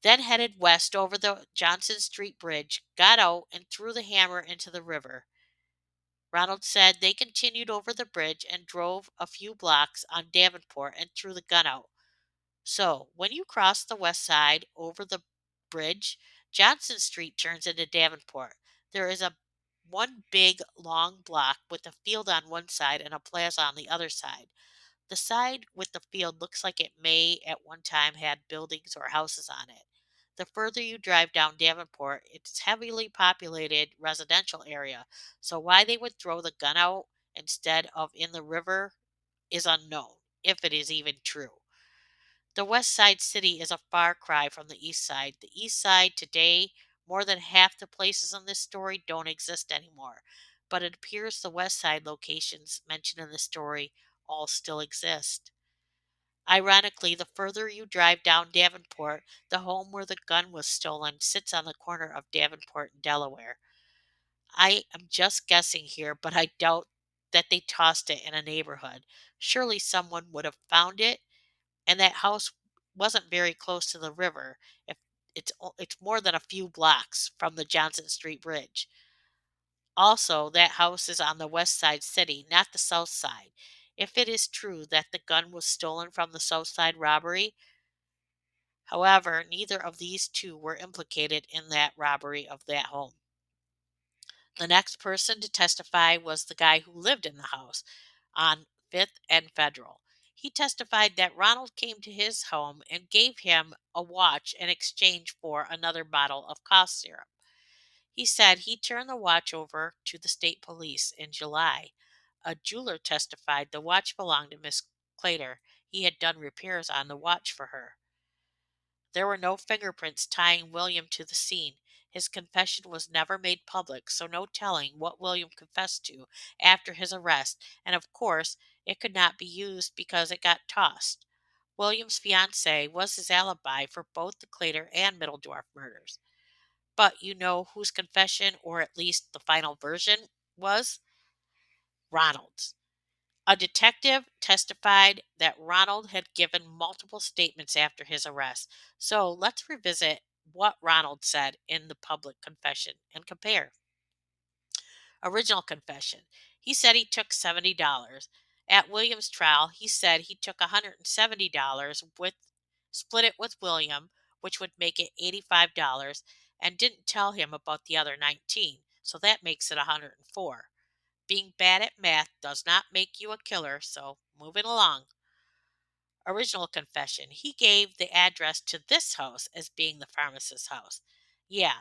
Then headed west over the Johnson Street Bridge, got out, and threw the hammer into the river. Ronald said they continued over the bridge and drove a few blocks on Davenport and threw the gun out. So, when you cross the west side over the bridge, Johnson Street turns into Davenport. There is a one big long block with a field on one side and a plaza on the other side. The side with the field looks like it may at one time had buildings or houses on it. The further you drive down Davenport, it's heavily populated residential area. So why they would throw the gun out instead of in the river is unknown, if it is even true. The West Side City is a far cry from the East Side. The East Side today More than half the places in this story don't exist anymore, but it appears the West Side locations mentioned in the story all still exist. Ironically, the further you drive down Davenport, the home where the gun was stolen sits on the corner of Davenport and Delaware. I am just guessing here, but I doubt that they tossed it in a neighborhood. Surely someone would have found it, and that house wasn't very close to the river. If it's more than a few blocks from the Johnson Street Bridge. Also, that house is on the west side city, not the south side. If it is true that the gun was stolen from the south side robbery, however, neither of these two were implicated in that robbery of that home. The next person to testify was the guy who lived in the house on 5th and Federal. He testified that Ronald came to his home and gave him a watch in exchange for another bottle of cough syrup. He said he turned the watch over to the state police in July. A jeweler testified the watch belonged to Miss Claytor. He had done repairs on the watch for her. There were no fingerprints tying William to the scene. His confession was never made public, so no telling what William confessed to after his arrest, and of course, it could not be used because it got tossed. William's fiancee was his alibi for both the Claytor and Middledorf murders. But you know whose confession, or at least the final version, was? Ronald's. A detective testified that Ronald had given multiple statements after his arrest. So let's revisit what Ronald said in the public confession and compare. Original confession. He said he took $70. At William's trial, he said he took $170 with split it with William, which would make it $85, and didn't tell him about the other 19. So that makes it 104. Being bad at math does not make you a killer, so moving along. Original confession. He gave the address to this house as being the pharmacist's house. Yeah.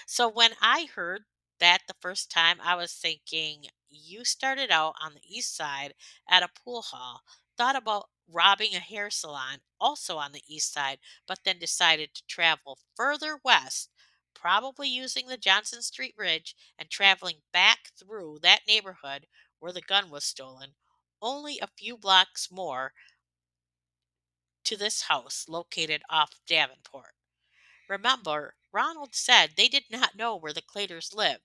So when I heard that the first time, I was thinking, you started out on the east side at a pool hall, thought about robbing a hair salon, also on the east side, but then decided to travel further west, probably using the Johnson Street Bridge and traveling back through that neighborhood where the gun was stolen, only a few blocks more to this house located off Davenport. Remember, Ronald said they did not know where the Claytors lived,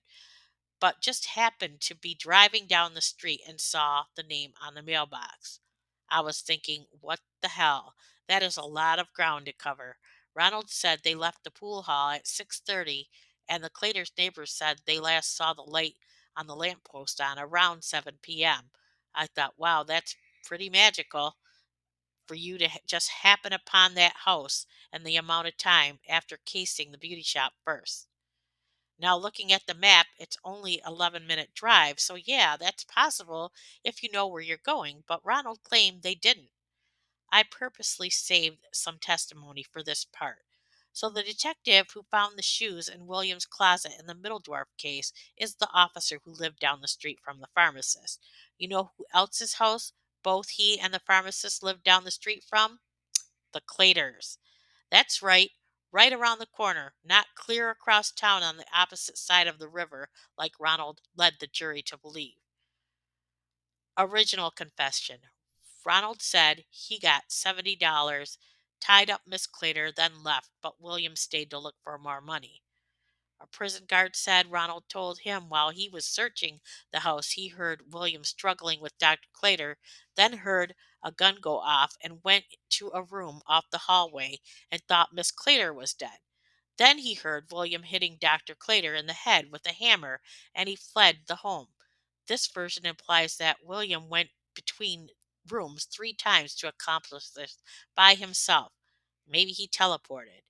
but just happened to be driving down the street and saw the name on the mailbox. I was thinking, what the hell? That is a lot of ground to cover. Ronald said they left the pool hall at 6:30, and the Claytors' neighbors said they last saw the light on the lamppost on around 7 p.m. I thought, wow, that's pretty magical for you to just happen upon that house and the amount of time after casing the beauty shop first. Now, looking at the map, it's only 11-minute drive, so yeah, that's possible if you know where you're going, but Ronald claimed they didn't. I purposely saved some testimony for this part. So the detective who found the shoes in William's closet in the Middledorf case is the officer who lived down the street from the pharmacist. You know who else's house both he and the pharmacist lived down the street from? The Claytors. That's right, right around the corner, not clear across town on the opposite side of the river, like Ronald led the jury to believe. Original confession. Ronald said he got $70, tied up Miss Claytor, then left, but William stayed to look for more money. A prison guard said Ronald told him while he was searching the house he heard William struggling with Dr. Claytor, then heard a gun go off and went to a room off the hallway and thought Miss Claytor was dead. Then he heard William hitting Dr. Claytor in the head with a hammer and he fled the home. This version implies that William went between rooms 3 times to accomplish this by himself. Maybe he teleported.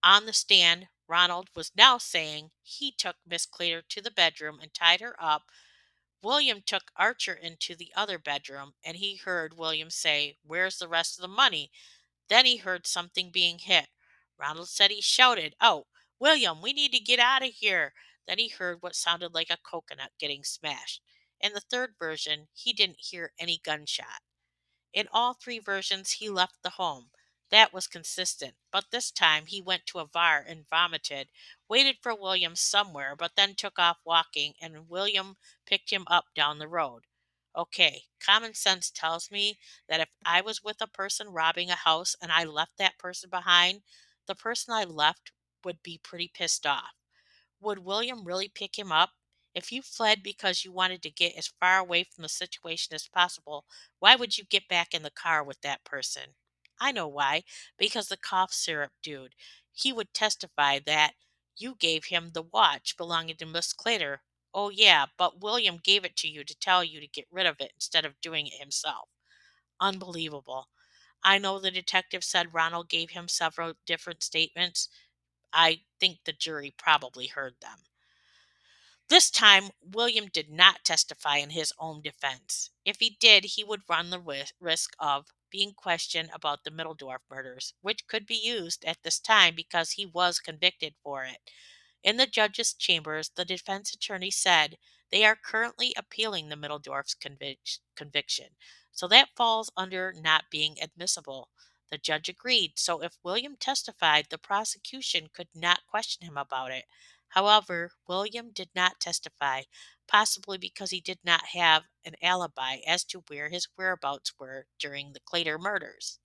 On the stand, Ronald was now saying he took Miss Claytor to the bedroom and tied her up. William took Archer into the other bedroom, and he heard William say, "Where's the rest of the money?" Then he heard something being hit. Ronald said he shouted, "Oh, William, we need to get out of here." Then he heard what sounded like a coconut getting smashed. In the third version, he didn't hear any gunshot. In all three versions, he left the home. That was consistent, but this time he went to a bar and vomited, waited for William somewhere, but then took off walking, and William picked him up down the road. Okay, common sense tells me that if I was with a person robbing a house and I left that person behind, the person I left would be pretty pissed off. Would William really pick him up? If you fled because you wanted to get as far away from the situation as possible, why would you get back in the car with that person? I know why. Because the cough syrup dude. He would testify that you gave him the watch belonging to Miss Claytor. Oh, yeah, but William gave it to you to tell you to get rid of it instead of doing it himself. Unbelievable. I know the detective said Ronald gave him several different statements. I think the jury probably heard them. This time, William did not testify in his own defense. If he did, he would run the risk of being questioned about the Middledorf murders, which could be used at this time because he was convicted for it. In the judge's chambers, the defense attorney said they are currently appealing the Middledorf's conviction, so that falls under not being admissible. The judge agreed, so if William testified, the prosecution could not question him about it. However, William did not testify, possibly because he did not have an alibi as to where his whereabouts were during the Claytor murders.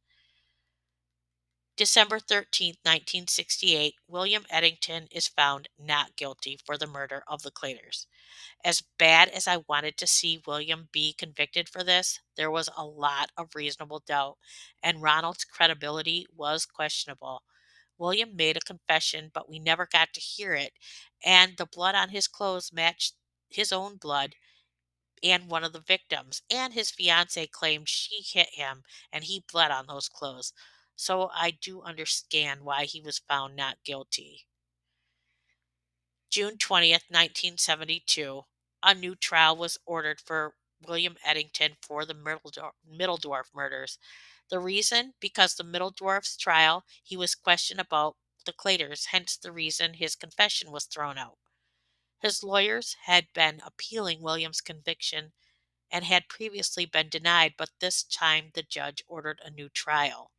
December 13th, 1968, William Eddington is found not guilty for the murder of the Claytors. As bad as I wanted to see William be convicted for this, there was a lot of reasonable doubt, and Ronald's credibility was questionable. William made a confession, but we never got to hear it, and the blood on his clothes matched his own blood and one of the victims. And his fiancee claimed she hit him, and he bled on those clothes. So I do understand why he was found not guilty. June 20th, 1972, a new trial was ordered for William Eddington for the Middledorf murders. The reason? Because the Middledorf's trial, he was questioned about the Claytors, hence the reason his confession was thrown out. His lawyers had been appealing William's conviction and had previously been denied, but this time the judge ordered a new trial.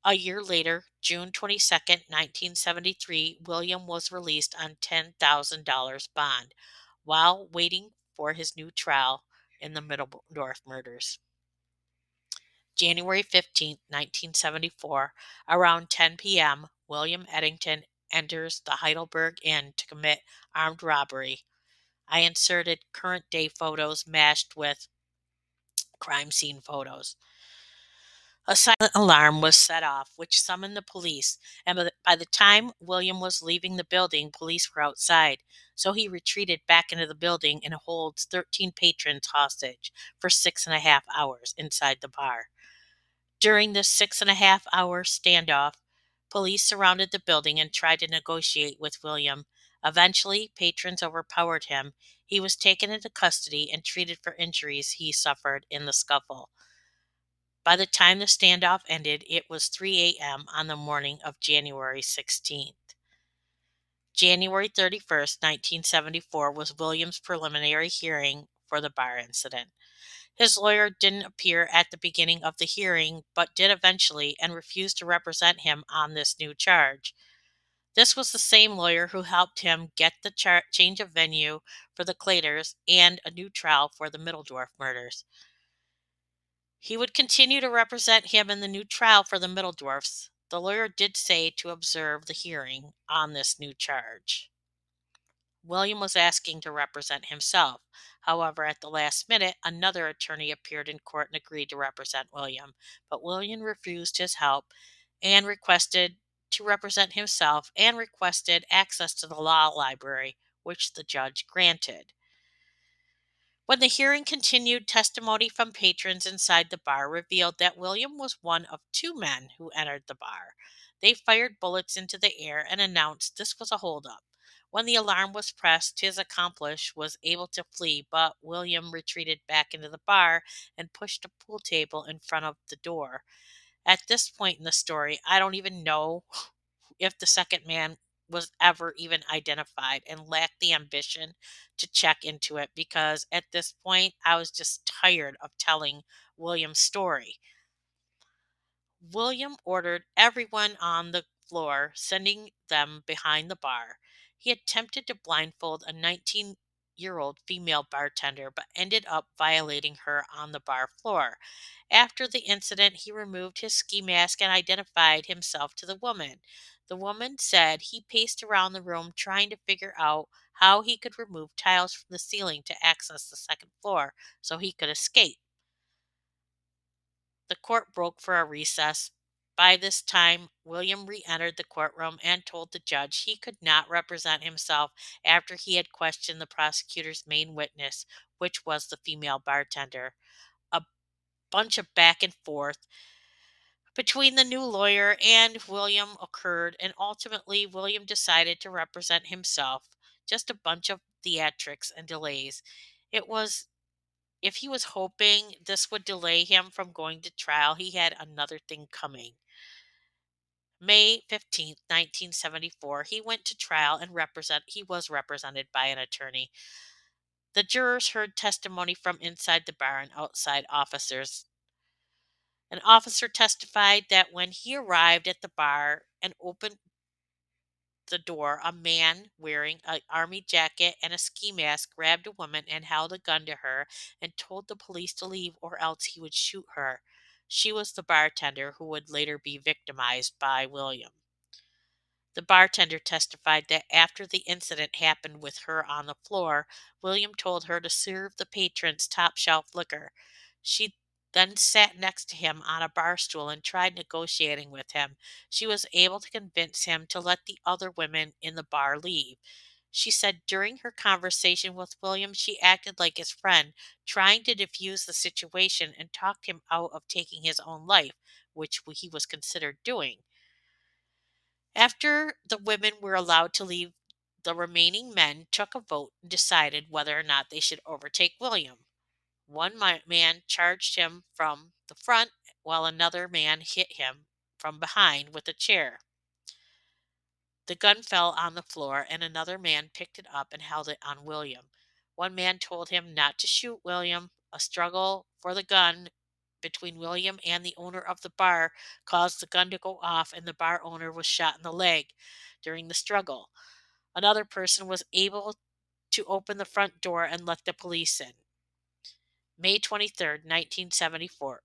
A year later, June 22nd, 1973, William was released on $10,000 bond while waiting for his new trial in the Middledorf murders. January 15th, 1974, around 10 p.m., William Eddington enters the Heidelberg Inn to commit armed robbery. I inserted current day photos matched with crime scene photos. A silent alarm was set off, which summoned the police, and by the time William was leaving the building, police were outside. So he retreated back into the building and holds 13 patrons hostage for 6.5 hours inside the bar. During this 6.5 hour standoff, police surrounded the building and tried to negotiate with William. Eventually, patrons overpowered him. He was taken into custody and treated for injuries he suffered in the scuffle. By the time the standoff ended, it was 3 a.m. on the morning of January 16th. January 31st, 1974 was William's preliminary hearing for the bar incident. His lawyer didn't appear at the beginning of the hearing, but did eventually and refused to represent him on this new charge. This was the same lawyer who helped him get the change of venue for the Claytors and a new trial for the Middledorf murders. He would continue to represent him in the new trial for the Middledorfs. The lawyer did say to observe the hearing on this new charge. William was asking to represent himself. However, at the last minute, another attorney appeared in court and agreed to represent William, but William refused his help and requested to represent himself and requested access to the law library, which the judge granted. When the hearing continued, testimony from patrons inside the bar revealed that William was one of two men who entered the bar. They fired bullets into the air and announced this was a holdup. When the alarm was pressed, his accomplice was able to flee, but William retreated back into the bar and pushed a pool table in front of the door. At this point in the story, I don't even know if the second man was ever even identified and lacked the ambition to check into it because at this point I was just tired of telling William's story. William ordered everyone on the floor, sending them behind the bar. He attempted to blindfold a 19-year-old female bartender, but ended up violating her on the bar floor. After the incident, he removed his ski mask and identified himself to the woman. The woman said he paced around the room trying to figure out how he could remove tiles from the ceiling to access the second floor so he could escape. The court broke for a recess. By this time, William re entered the courtroom and told the judge he could not represent himself after he had questioned the prosecutor's main witness, which was the female bartender. A bunch of back and forth between the new lawyer and William occurred, and ultimately, William decided to represent himself. Just a bunch of theatrics and delays. It was If he was hoping this would delay him from going to trial, he had another thing coming. May 15th, 1974, he went to trial and he was represented by an attorney. The jurors heard testimony from inside the bar and outside officers. An officer testified that when he arrived at the bar and opened the door, a man wearing an army jacket and a ski mask grabbed a woman and held a gun to her and told the police to leave or else he would shoot her. She was the bartender who would later be victimized by William. The bartender testified that after the incident happened with her on the floor, William told her to serve the patrons top shelf liquor. She then sat next to him on a bar stool and tried negotiating with him. She was able to convince him to let the other women in the bar leave. She said during her conversation with William, she acted like his friend, trying to diffuse the situation and talked him out of taking his own life, which he was considered doing. After the women were allowed to leave, the remaining men took a vote and decided whether or not they should overtake William. One man charged him from the front, while another man hit him from behind with a chair. The gun fell on the floor, and another man picked it up and held it on William. One man told him not to shoot William. A struggle for the gun between William and the owner of the bar caused the gun to go off, and the bar owner was shot in the leg during the struggle. Another person was able to open the front door and let the police in. May 23rd, 1974.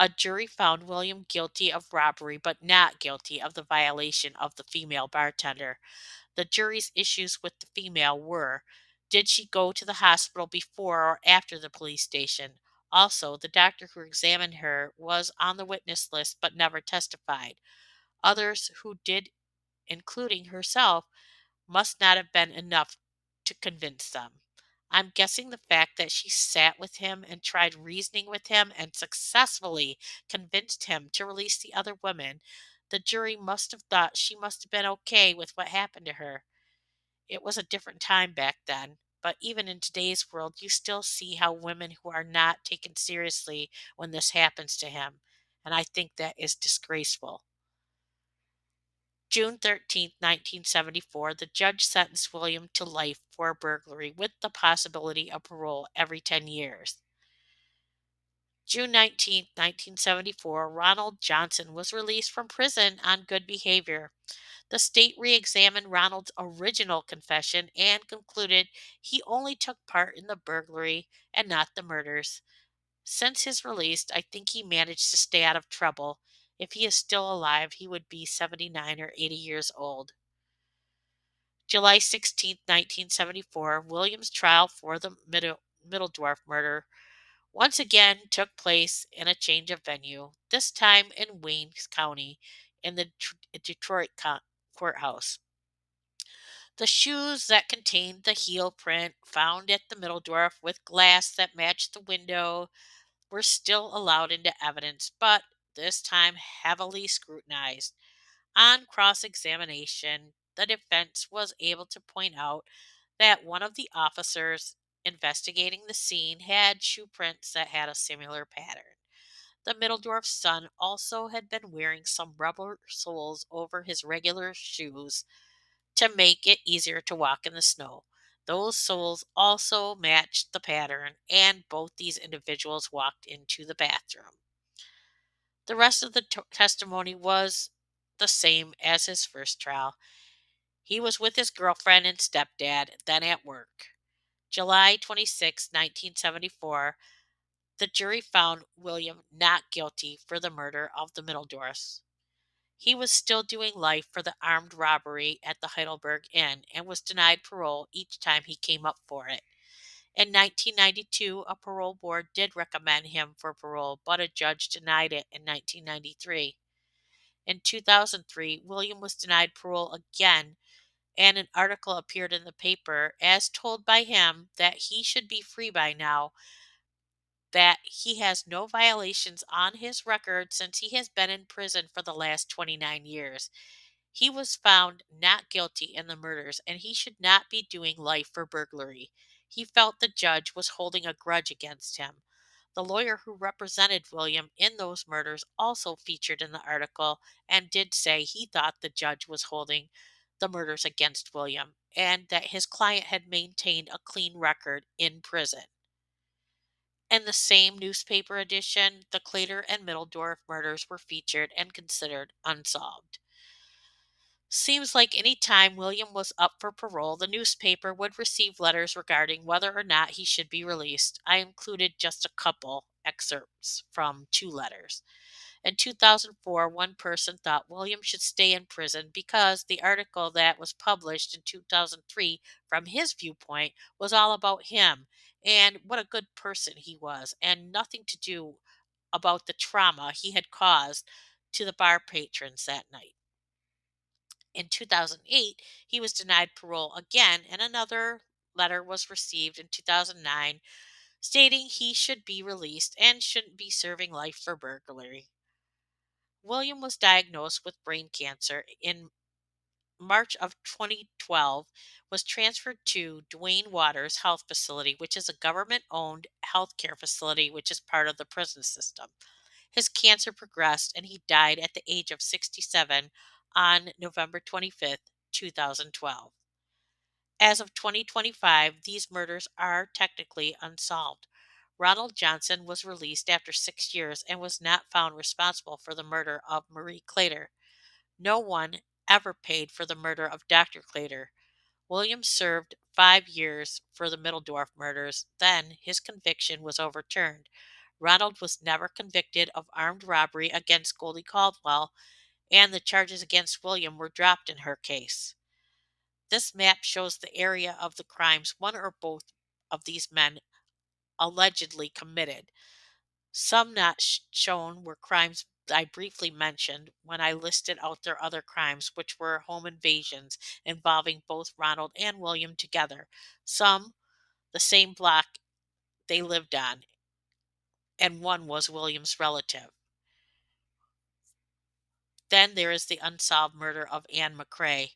A jury found William guilty of robbery but not guilty of the violation of the female bartender. The jury's issues with the female were: did she go to the hospital before or after the police station? Also, the doctor who examined her was on the witness list but never testified. Others who did, including herself, must not have been enough to convince them. I'm guessing the fact that she sat with him and tried reasoning with him and successfully convinced him to release the other women. The jury must have thought she must have been okay with what happened to her. It was a different time back then, but even in today's world, you still see how women who are not taken seriously when this happens to him. And I think that is disgraceful. June 13th, 1974, the judge sentenced William to life for burglary with the possibility of parole every 10 years. June 19th, 1974, Ronald Johnson was released from prison on good behavior. The state re examined Ronald's original confession and concluded he only took part in the burglary and not the murders. Since his release, I think he managed to stay out of trouble. If he is still alive, he would be 79 or 80 years old. July 16th, 1974, Williams' trial for the Middledorf murder once again took place in a change of venue, this time in Wayne County in the Detroit courthouse. The shoes that contained the heel print found at the Middledorf with glass that matched the window were still allowed into evidence, but this time heavily scrutinized. On cross examination, the defense was able to point out that one of the officers investigating the scene had shoe prints that had a similar pattern. The Middledorf's son also had been wearing some rubber soles over his regular shoes to make it easier to walk in the snow. Those soles also matched the pattern, and both these individuals walked into the bathroom. The rest of the testimony was the same as his first trial. He was with his girlfriend and stepdad, then at work. July 26, 1974, the jury found William not guilty for the murder of the Middledorfs. He was still doing life for the armed robbery at the Heidelberg Inn and was denied parole each time he came up for it. In 1992, a parole board did recommend him for parole, but a judge denied it in 1993. In 2003, William was denied parole again, and an article appeared in the paper as told by him that he should be free by now, that he has no violations on his record since he has been in prison for the last 29 years. He was found not guilty in the murders and he should not be doing life for burglary. He felt the judge was holding a grudge against him. The lawyer who represented William in those murders also featured in the article and did say he thought the judge was holding the murders against William and that his client had maintained a clean record in prison. In the same newspaper edition, the Claytor and Middledorf murders were featured and considered unsolved. Seems like any time William was up for parole, the newspaper would receive letters regarding whether or not he should be released. I included just a couple excerpts from two letters. In 2004, one person thought William should stay in prison because the article that was published in 2003 from his viewpoint was all about him and what a good person he was, and nothing to do about the trauma he had caused to the bar patrons that night. In 2008, he was denied parole again, and another letter was received in 2009 stating he should be released and shouldn't be serving life for burglary. William was diagnosed with brain cancer in March of 2012, was transferred to Duane Waters Health Facility, which is a government-owned healthcare facility which is part of the prison system. His cancer progressed and he died at the age of 67 on November 25th, 2012. As of 2025, these murders are technically unsolved. Ronald Johnson was released after 6 years and was not found responsible for the murder of Marie Claytor. No one ever paid for the murder of Dr. Claytor. William served 5 years for the Middledorf murders, then his conviction was overturned. Ronald was never convicted of armed robbery against Goldie Caldwell, and the charges against William were dropped in her case. This map shows the area of the crimes one or both of these men allegedly committed. Some not shown were crimes I briefly mentioned when I listed out their other crimes, which were home invasions involving both Ronald and William together. Some, the same block they lived on, and one was William's relative. Then there is the unsolved murder of Anne McCrae.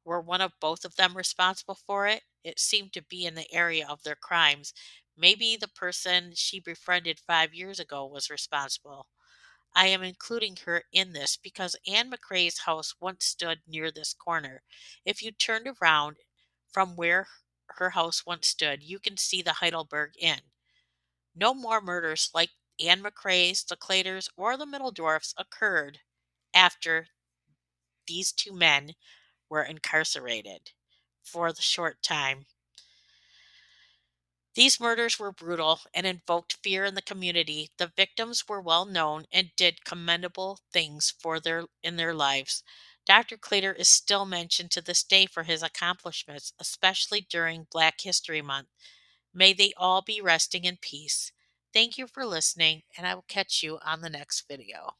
Were one of both of them responsible for it? It seemed to be in the area of their crimes. Maybe the person she befriended 5 years ago was responsible. I am including her in this because Anne McCrae's house once stood near this corner. If you turned around from where her house once stood, you can see the Heidelberg Inn. No more murders like Anne McCrae's, the Claytors, or the Middledorfs occurred after these two men were incarcerated for the short time. These murders were brutal and invoked fear in the community. The victims were well known and did commendable things in their lives. Dr. Claytor is still mentioned to this day for his accomplishments, especially during Black History Month. May they all be resting in peace. Thank you for listening, and I will catch you on the next video.